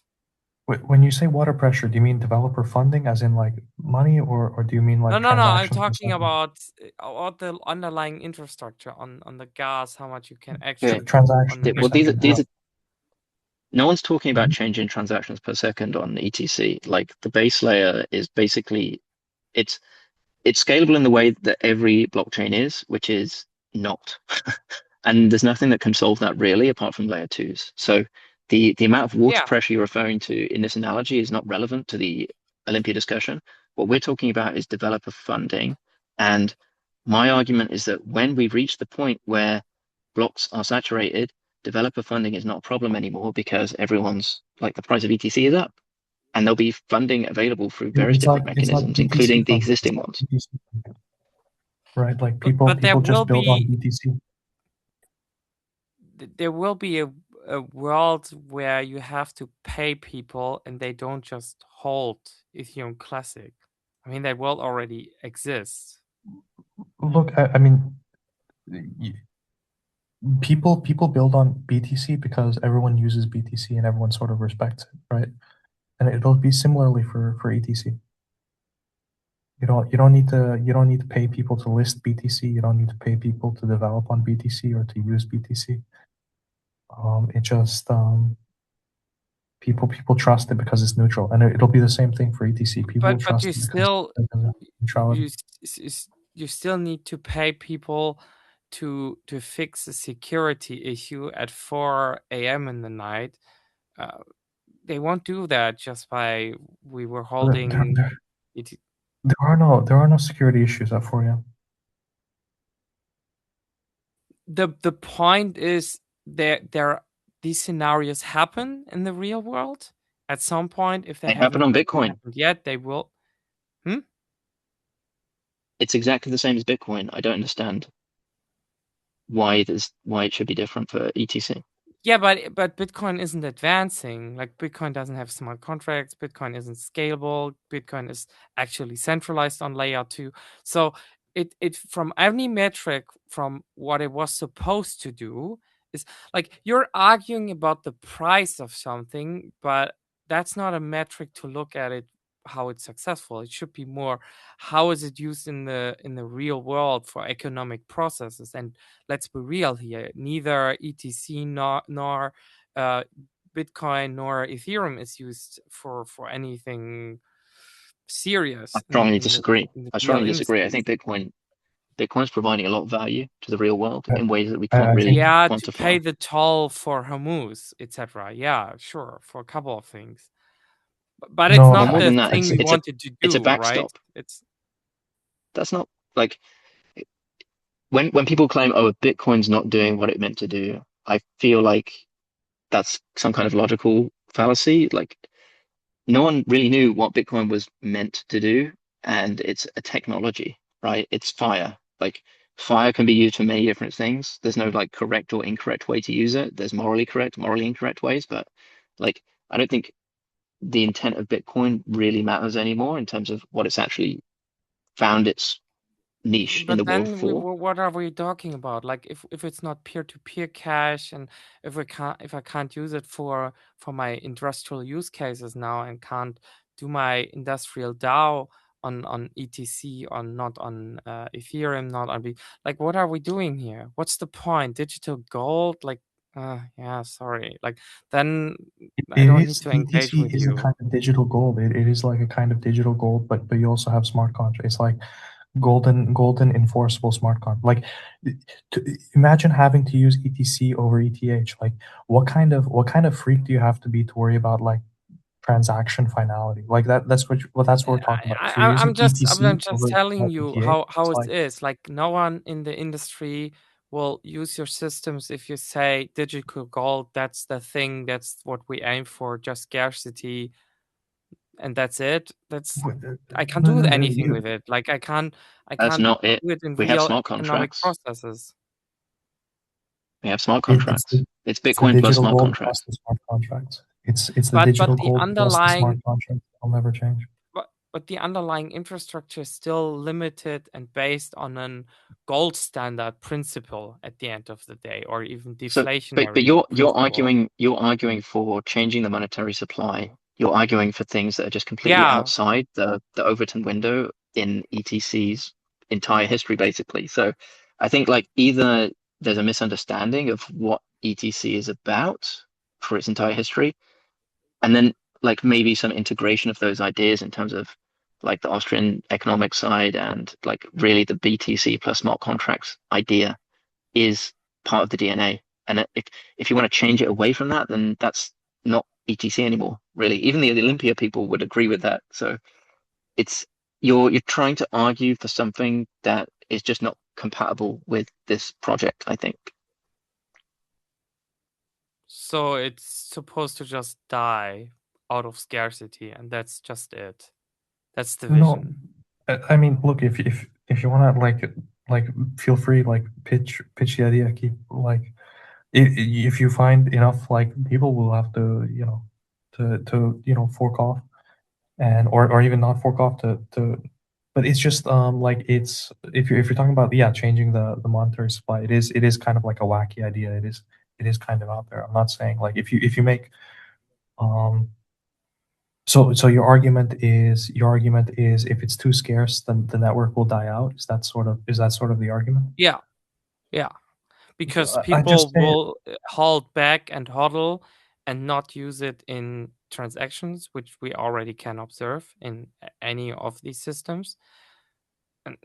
[SPEAKER 2] when you say water pressure, do you mean developer funding, as in like money, or do you mean like
[SPEAKER 3] No. I'm
[SPEAKER 2] transactions per
[SPEAKER 3] talking
[SPEAKER 2] second?
[SPEAKER 3] about the underlying infrastructure on the gas, how much you can
[SPEAKER 1] Okay.
[SPEAKER 3] actually do on
[SPEAKER 2] Transactions
[SPEAKER 3] the
[SPEAKER 2] per
[SPEAKER 1] Well,
[SPEAKER 2] second.
[SPEAKER 1] these are no one's talking about
[SPEAKER 2] Mhm.
[SPEAKER 1] changing transactions per second on ETC. Like the base layer is basically it's it's scalable in the way that every blockchain is, which is not. And there's nothing that can solve that really apart from layer twos. So the amount of water
[SPEAKER 3] Yeah,
[SPEAKER 1] pressure you're referring to in this analogy is not relevant to the Olympia discussion. What we're talking about is developer funding. And my argument is that when we reach the point where blocks are saturated, developer funding is not a problem anymore because everyone's like the price of ETC is up and there'll be funding available through various different
[SPEAKER 2] It's like
[SPEAKER 1] mechanisms,
[SPEAKER 2] BTC
[SPEAKER 1] including the
[SPEAKER 2] funding. It's
[SPEAKER 1] existing
[SPEAKER 2] like
[SPEAKER 1] ones.
[SPEAKER 2] BTC funding, right? Like
[SPEAKER 3] but
[SPEAKER 2] people just build on BTC.
[SPEAKER 3] there will be a world where you have to pay people and they don't just hold Ethereum Classic. I mean, that world already exists.
[SPEAKER 2] Look, I mean, people build on BTC because everyone uses BTC and everyone sort of respects it, right? And it'll be similarly for ETC. You don't need to pay people to list BTC. You don't need to pay people to develop on BTC or to use BTC. It just people trust it because it's neutral, and it'll be the same thing for ETC. People will
[SPEAKER 3] But
[SPEAKER 2] trust
[SPEAKER 3] you
[SPEAKER 2] it because
[SPEAKER 3] still
[SPEAKER 2] of neutrality.
[SPEAKER 3] you still need to pay people to fix a security issue at 4 a.m. in the night. They won't do that just by we were holding it.
[SPEAKER 2] There are no security issues at 4 a.m.
[SPEAKER 3] The point is there these scenarios happen in the real world at some point. If they
[SPEAKER 1] They happen
[SPEAKER 3] haven't
[SPEAKER 1] on Bitcoin.
[SPEAKER 3] happened yet, they will.
[SPEAKER 1] It's exactly the same as Bitcoin. I don't understand why it should be different for ETC.
[SPEAKER 3] Yeah, but Bitcoin isn't advancing. Like Bitcoin doesn't have smart contracts. Bitcoin isn't scalable. Bitcoin is actually centralized on layer 2. So it from any metric from what it was supposed to do is like you're arguing about the price of something, but that's not a metric to look at it how it's successful. It should be more how is it used in the real world for economic processes. And let's be real here, neither ETC nor Bitcoin nor Ethereum is used for anything serious
[SPEAKER 1] Strongly
[SPEAKER 3] in
[SPEAKER 1] disagree.
[SPEAKER 3] the
[SPEAKER 1] I
[SPEAKER 3] real
[SPEAKER 1] strongly disagree. I
[SPEAKER 3] industries.
[SPEAKER 1] think Bitcoin's providing a lot of value to the real world in ways that we can't
[SPEAKER 2] I
[SPEAKER 1] really
[SPEAKER 2] think
[SPEAKER 3] Yeah, to pay
[SPEAKER 1] quantify.
[SPEAKER 3] the toll for Hormuz, etc. Yeah, sure, for a couple of things. But it's
[SPEAKER 2] no,
[SPEAKER 1] Well,
[SPEAKER 3] not
[SPEAKER 1] more
[SPEAKER 3] the
[SPEAKER 1] than that,
[SPEAKER 3] thing we wanted to
[SPEAKER 1] it's a
[SPEAKER 3] do, right?
[SPEAKER 1] backstop. That's not like when people claim, oh, Bitcoin's not doing what it meant to do, I feel like that's some kind of logical fallacy. Like no one really knew what Bitcoin was meant to do, and it's a technology, right? It's fire. Like fire can be used for many different things. There's no like correct or incorrect way to use it. There's morally correct, morally incorrect ways, but like I don't think the intent of Bitcoin really matters anymore in terms of what it's actually found its niche in
[SPEAKER 3] But
[SPEAKER 1] the world
[SPEAKER 3] then
[SPEAKER 1] for.
[SPEAKER 3] what are we talking about? Like if it's not peer-to-peer cash, and if I can't use it for my industrial use cases now, and can't do my industrial DAO on ETC, on not on Ethereum, not on like, what are we doing here? What's the point? Digital gold? Like, yeah, sorry. Like, then I
[SPEAKER 2] It
[SPEAKER 3] don't need
[SPEAKER 2] is
[SPEAKER 3] to engage
[SPEAKER 2] ETC
[SPEAKER 3] with
[SPEAKER 2] is a
[SPEAKER 3] you.
[SPEAKER 2] kind of digital gold. It is like a kind of digital gold, but you also have smart contracts. It's like golden enforceable smart contract. Like, imagine having to use ETC over ETH. Like, what kind of freak do you have to be to worry about like transaction finality? Like that's what we're talking about. If you're using
[SPEAKER 3] I'm just
[SPEAKER 2] ETC over
[SPEAKER 3] telling you
[SPEAKER 2] ETH,
[SPEAKER 3] how
[SPEAKER 2] it's
[SPEAKER 3] it
[SPEAKER 2] like,
[SPEAKER 3] is. Like, no one in the industry will use your systems if you say digital gold. That's the thing. That's what we aim for. Just scarcity, and that's it. I can't do anything with it. Like, I can't
[SPEAKER 1] That's not it.
[SPEAKER 3] do it in
[SPEAKER 1] We have
[SPEAKER 3] real
[SPEAKER 1] smart
[SPEAKER 3] economic
[SPEAKER 1] contracts.
[SPEAKER 3] processes.
[SPEAKER 1] We have smart
[SPEAKER 2] it's
[SPEAKER 1] contracts. It's
[SPEAKER 2] the
[SPEAKER 1] Bitcoin plus
[SPEAKER 2] digital
[SPEAKER 1] smart
[SPEAKER 2] gold plus
[SPEAKER 1] contracts.
[SPEAKER 2] the smart contracts. It's the
[SPEAKER 3] But
[SPEAKER 2] digital
[SPEAKER 3] the
[SPEAKER 2] gold plus the smart
[SPEAKER 3] underlying
[SPEAKER 2] contracts. It'll never change.
[SPEAKER 3] but the underlying infrastructure is still limited and based on an gold standard principle at the end of the day, or even
[SPEAKER 1] So, but
[SPEAKER 3] deflationary
[SPEAKER 1] you're
[SPEAKER 3] principle.
[SPEAKER 1] arguing for changing the monetary supply. You're arguing for things that are just completely
[SPEAKER 3] Yeah,
[SPEAKER 1] outside the Overton window in ETC's entire history, basically. So, I think like either there's a misunderstanding of what ETC is about for its entire history, and then like maybe some integration of those ideas in terms of like the Austrian economic side and like really the BTC plus smart contracts idea is part of the DNA. And if you want to change it away from that, then that's not ETC anymore, really. Even the Olympia people would agree with that. So it's you're trying to argue for something that is just not compatible with this project, I think.
[SPEAKER 3] so it's supposed to just die out of scarcity, and that's just it. That's the
[SPEAKER 2] No,
[SPEAKER 3] vision.
[SPEAKER 2] I mean, look, if you want to like feel free, like pitch the idea. Keep like, if you find enough, like, people will have to fork off, and or even not fork off to. But it's just like, it's, if you're talking about, yeah, changing the monetary supply, it is kind of like a wacky idea. It is kind of out there. I'm not saying like, if you make so your argument is if it's too scarce, then the network will die out. Is that sort of the argument?
[SPEAKER 3] Yeah, because
[SPEAKER 2] I just
[SPEAKER 3] people
[SPEAKER 2] say,
[SPEAKER 3] will hold back and hodl and not use it in transactions, which we already can observe in any of these systems, and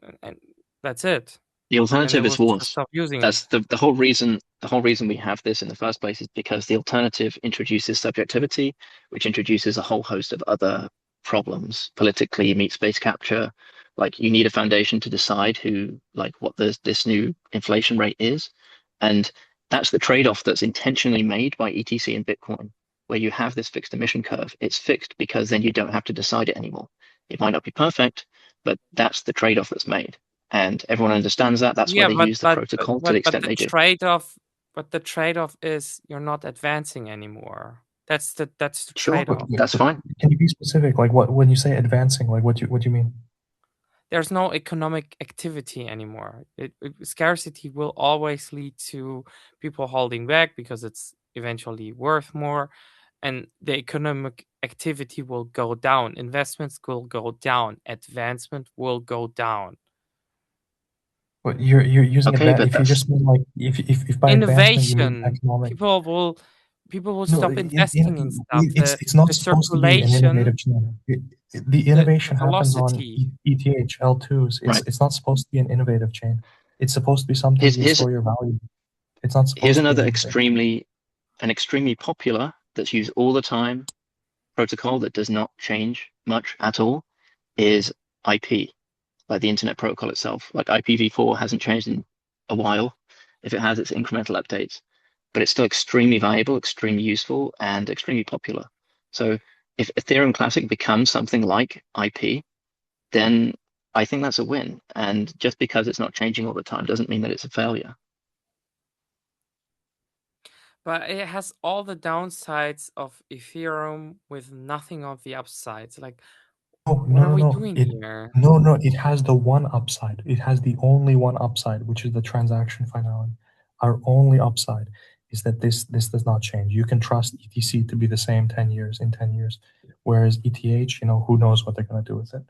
[SPEAKER 3] that's it.
[SPEAKER 1] The
[SPEAKER 3] And they
[SPEAKER 1] alternative is
[SPEAKER 3] will just
[SPEAKER 1] worse.
[SPEAKER 3] stop using it.
[SPEAKER 1] That's the whole reason. The whole reason we have this in the first place is because the alternative introduces subjectivity, which introduces a whole host of other problems. Politically, meet space capture. Like you need a foundation to decide who, like, what this new inflation rate is, and that's the trade-off that's intentionally made by ETC and Bitcoin, where you have this fixed emission curve. It's fixed because then you don't have to decide it anymore. It might not be perfect, but that's the trade-off that's made. And everyone understands that. That's why
[SPEAKER 3] Yeah,
[SPEAKER 1] they use the protocol to the extent
[SPEAKER 3] the
[SPEAKER 1] they do.
[SPEAKER 3] trade-off is you're not advancing anymore. That's the
[SPEAKER 1] Sure,
[SPEAKER 3] trade-off.
[SPEAKER 1] that's fine.
[SPEAKER 2] Can you be specific? Like, what, when you say advancing, like, what do you mean?
[SPEAKER 3] There's no economic activity anymore. Scarcity will always lead to people holding back because it's eventually worth more, and the economic activity will go down. Investments will go down. Advancement will go down.
[SPEAKER 2] But you're using
[SPEAKER 1] Okay,
[SPEAKER 2] advanced.
[SPEAKER 1] but
[SPEAKER 2] If you
[SPEAKER 1] that's
[SPEAKER 2] just mean like, if by advancement you mean
[SPEAKER 3] Innovation.
[SPEAKER 2] economic.
[SPEAKER 3] People will
[SPEAKER 2] No,
[SPEAKER 3] stop investing in stuff.
[SPEAKER 2] it's not
[SPEAKER 3] The
[SPEAKER 2] supposed to be an innovative
[SPEAKER 3] circulation,
[SPEAKER 2] chain. The
[SPEAKER 3] the
[SPEAKER 2] innovation happens on
[SPEAKER 3] velocity.
[SPEAKER 2] ETH L2s.
[SPEAKER 1] right.
[SPEAKER 2] It's not supposed to be an innovative chain. It's supposed to be something
[SPEAKER 1] Here's
[SPEAKER 2] you
[SPEAKER 1] here's
[SPEAKER 2] store your value. It's not
[SPEAKER 1] here's
[SPEAKER 2] supposed to be
[SPEAKER 1] another
[SPEAKER 2] an innovative.
[SPEAKER 1] extremely popular that's used all the time protocol that does not change much at all is IP, like the Internet Protocol itself. Like IPv4 hasn't changed in a while. If it has, it's incremental updates, but it's still extremely valuable, extremely useful, and extremely popular. So if Ethereum Classic becomes something like IP, then I think that's a win. And just because it's not changing all the time doesn't mean that it's a failure.
[SPEAKER 3] But it has all the downsides of Ethereum with nothing of the upsides. Like, What are we doing here?
[SPEAKER 2] No, it has the one upside. It has the only one upside, which is the transaction finality. Our only upside is that this does not change. You can trust ETC to be the same 10 years in 10 years. Whereas ETH, who knows what they're going to do with it.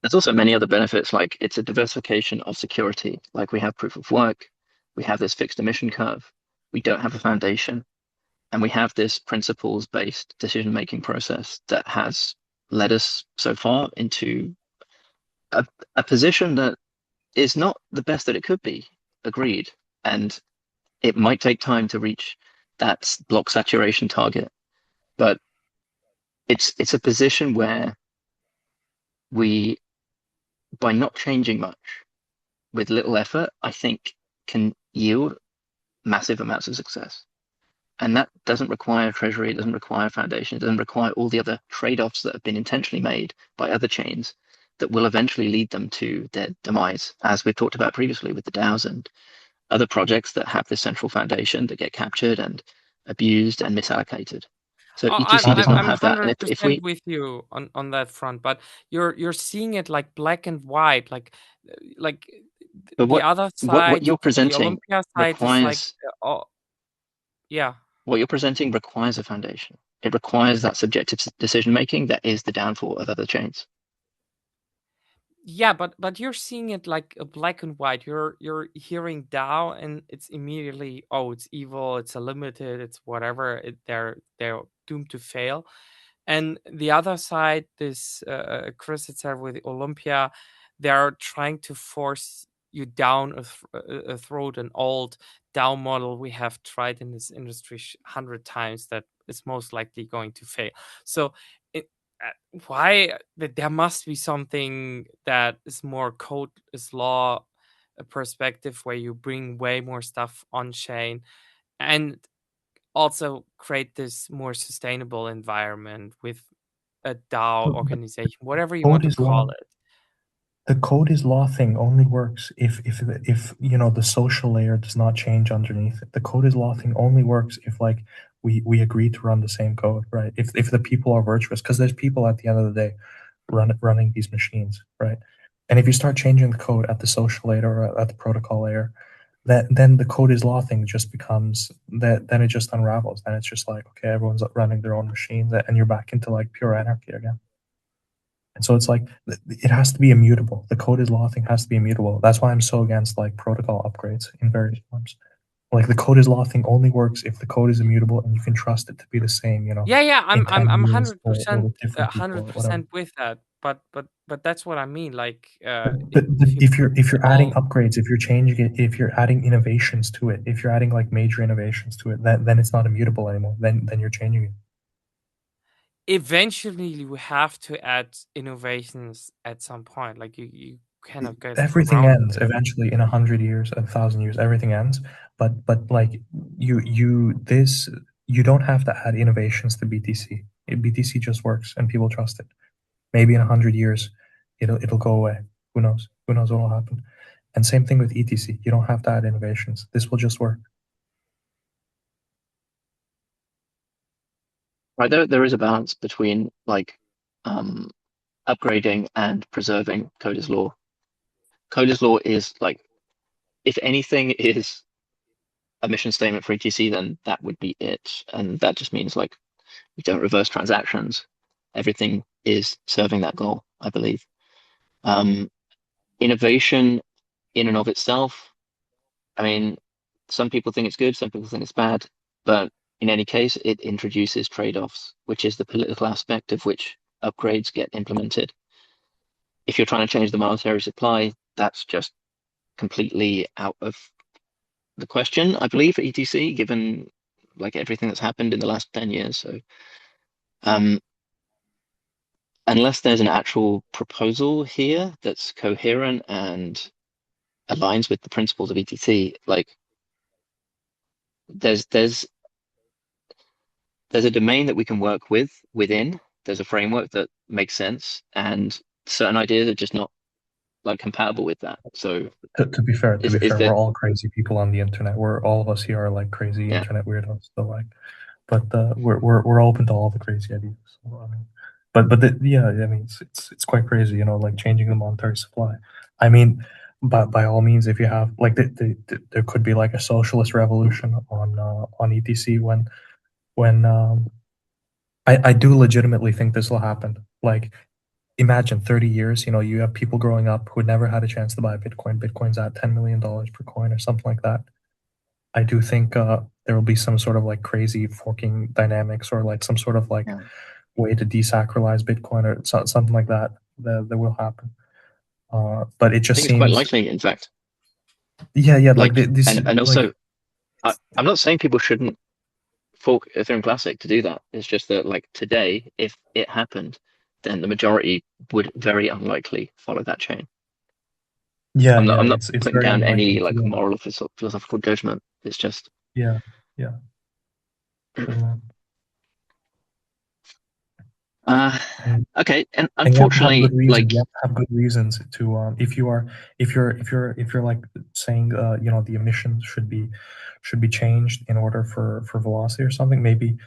[SPEAKER 1] There's also many other benefits, like it's a diversification of security. Like we have proof of work, we have this fixed emission curve, we don't have a foundation, and we have this principles-based decision-making process that has led us so far into a position that is not the best that it could be, agreed. And it might take time to reach that block saturation target, but it's a position where we, by not changing much with little effort, I think can yield massive amounts of success. And that doesn't require treasury, it doesn't require foundation, it doesn't require all the other trade-offs that have been intentionally made by other chains that will eventually lead them to their demise, as we've talked about previously with the DAOs and other projects that have this central foundation that get captured and abused and misallocated. So ETC does not
[SPEAKER 3] I'm
[SPEAKER 1] have that. And if
[SPEAKER 3] 100% with you on that front, but you're seeing it like black and white, like
[SPEAKER 1] but
[SPEAKER 3] the other side,
[SPEAKER 1] what you're
[SPEAKER 3] the
[SPEAKER 1] presenting
[SPEAKER 3] Olympia side
[SPEAKER 1] requires
[SPEAKER 3] is like, yeah.
[SPEAKER 1] What you're presenting requires a foundation. It requires that subjective decision making that is the downfall of other chains.
[SPEAKER 3] Yeah, but you're seeing it like a black and white. You're hearing DAO and it's immediately, oh, it's evil, it's a limited, it's whatever. They're doomed to fail. And the other side, this Chris had said with Olympia, they're trying to force you down a throat, an old DAO model we have tried in this industry 100 times that is most likely going to fail. So why there must be something that is more code is law a perspective where you bring way more stuff on chain and also create this more sustainable environment with a DAO organization, whatever you want to call it.
[SPEAKER 2] The code is law thing only works if the social layer does not change underneath it. The code is law thing only works if like we agree to run the same code, right? If the people are virtuous, because there's people at the end of the day running these machines, right? And if you start changing the code at the social layer or at the protocol layer, then the code is law thing just becomes that. Then it just unravels. Then it's just like, okay, everyone's running their own machines, and you're back into like pure anarchy again. And so it's like it has to be immutable. The code is law thing has to be immutable. That's why I'm so against like protocol upgrades in various forms. Like the code is law thing only works if the code is immutable and you can trust it to be the same.
[SPEAKER 3] Yeah, I'm
[SPEAKER 2] 100%
[SPEAKER 3] with that. But that's what I mean. Like,
[SPEAKER 2] but if you're adding upgrades, if you're changing it, if you're adding innovations to it, if you're adding like major innovations to it, then it's not immutable anymore. Then you're changing it.
[SPEAKER 3] Eventually, we have to add innovations at some point. Like you kind of get
[SPEAKER 2] everything ends eventually in 100 years, 1,000 years. Everything ends, but like you don't have to add innovations to BTC. BTC just works and people trust it. Maybe in 100 years, it'll go away. Who knows? Who knows what will happen? And same thing with ETC. You don't have to add innovations. This will just work.
[SPEAKER 1] Right, there is a balance between like upgrading and preserving code is law. Code is law is like, if anything is a mission statement for ETC, then that would be it. And that just means like we don't reverse transactions. Everything is serving that goal, I believe. Innovation in and of itself, I mean, some people think it's good, some people think it's bad, but in any case, it introduces trade-offs, which is the political aspect of which upgrades get implemented. If you're trying to change the monetary supply, that's just completely out of the question, I believe, for ETC, given like everything that's happened in the last 10 years. So unless there's an actual proposal here that's coherent and aligns with the principles of ETC, like there's a domain that we can work within. There's a framework that makes sense, and certain ideas are just not like compatible with that. So
[SPEAKER 2] to be fair, we're all crazy people on the internet. We're all of us here are like crazy internet weirdos. So like, but we're open to all the crazy ideas. So, I mean, yeah, I mean, it's quite crazy, like changing the monetary supply. I mean, by all means, if you have like there could be like a socialist revolution on ETC when I do legitimately think this will happen. Like, imagine 30 years, you have people growing up who never had a chance to buy Bitcoin. Bitcoin's at $10 million per coin or something like that. I do think there will be some sort of like crazy forking dynamics or like some sort of like
[SPEAKER 1] Yeah.
[SPEAKER 2] way to desacralize Bitcoin or something like that that will happen. But it
[SPEAKER 1] I
[SPEAKER 2] just
[SPEAKER 1] think it's quite
[SPEAKER 2] seems,
[SPEAKER 1] likely, in fact.
[SPEAKER 2] yeah, like
[SPEAKER 1] Like,
[SPEAKER 2] this,
[SPEAKER 1] and
[SPEAKER 2] like
[SPEAKER 1] also, I'm not saying people shouldn't fork Ethereum Classic to do that. It's just that, like today, if it happened, then the majority would very unlikely follow that chain.
[SPEAKER 2] yeah,
[SPEAKER 1] I'm not
[SPEAKER 2] it's
[SPEAKER 1] putting
[SPEAKER 2] very
[SPEAKER 1] down any
[SPEAKER 2] unlikely to
[SPEAKER 1] like moral or philosophical judgment. It's just
[SPEAKER 2] yeah, yeah. So,
[SPEAKER 1] uh
[SPEAKER 2] and
[SPEAKER 1] okay. And
[SPEAKER 2] and you have to have good
[SPEAKER 1] unfortunately,
[SPEAKER 2] reasons.
[SPEAKER 1] like
[SPEAKER 2] You have to have good reasons to if you are if you're like saying the emissions should be changed in order for velocity or something. Maybe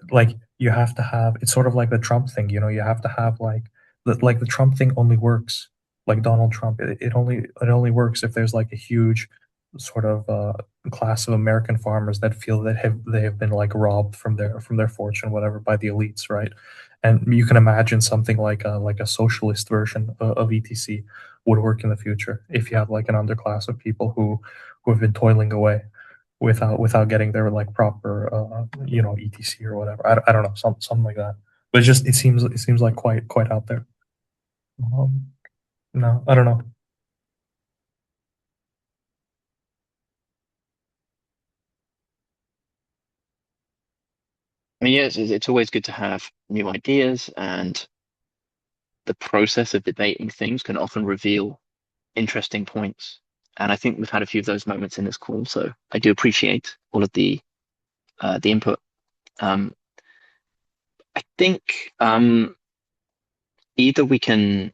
[SPEAKER 2] like you have to have it's sort of like the Trump thing, you have to have like the Trump thing only works like Donald Trump. It only works if there's like a huge sort of class of American farmers that feel that they have been like robbed from their fortune, whatever, by the elites, right? And you can imagine something like a socialist version of ETC would work in the future if you have like an underclass of people who have been toiling away without getting their like proper etc or whatever. I don't know, something like that. But it seems like quite out there. No, I don't know.
[SPEAKER 1] I mean, yes, it's always good to have new ideas, and the process of debating things can often reveal interesting points. And I think we've had a few of those moments in this call, so I do appreciate all of the input. Um, I think either we can.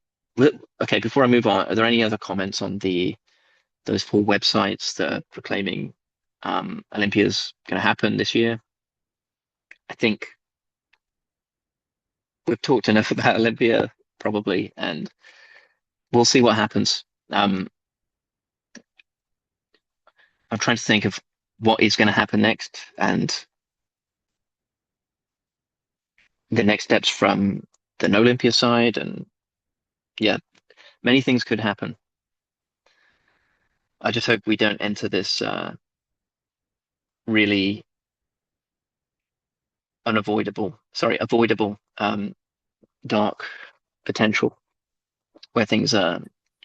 [SPEAKER 1] Okay, before I move on, are there any other comments on those four websites that are proclaiming Olympia's going to happen this year? I think we've talked enough about Olympia, probably, and we'll see what happens. I'm trying to think of what is going to happen next and the next steps from the no Olympia side, and yeah, many things could happen. I just hope we don't enter this really avoidable dark potential where things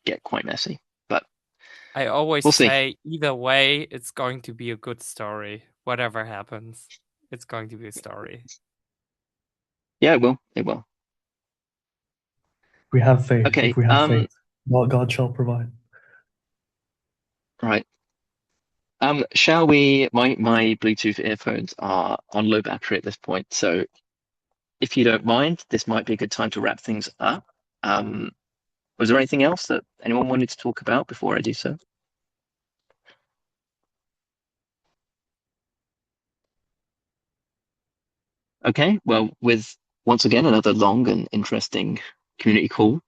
[SPEAKER 1] get quite messy. But
[SPEAKER 3] I always
[SPEAKER 1] we'll see.
[SPEAKER 3] say either way, it's going to be a good story. Whatever happens, it's going to be a story.
[SPEAKER 1] Yeah, it will. It will.
[SPEAKER 2] We have faith.
[SPEAKER 1] Okay.
[SPEAKER 2] If we have faith, well, God shall provide.
[SPEAKER 1] Right. Shall we? My Bluetooth earphones are on low battery at this point, so if you don't mind, this might be a good time to wrap things up. Was there anything else that anyone wanted to talk about before I do so? Okay, well, with once again another long and interesting community call.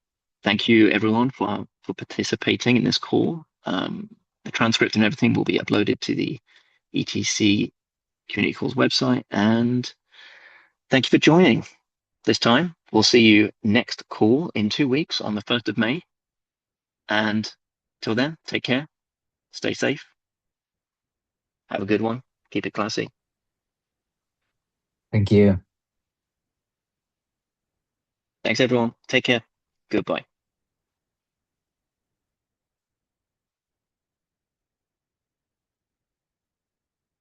[SPEAKER 1] Thank you everyone for participating in this call. The transcript and everything will be uploaded to the ETC Community Calls website, and thank you for joining this time. We'll see you next call in 2 weeks on the 1st of May. And till then, take care, stay safe, have a good one, keep it classy.
[SPEAKER 6] Thank you.
[SPEAKER 1] Thanks everyone. Take care. Goodbye.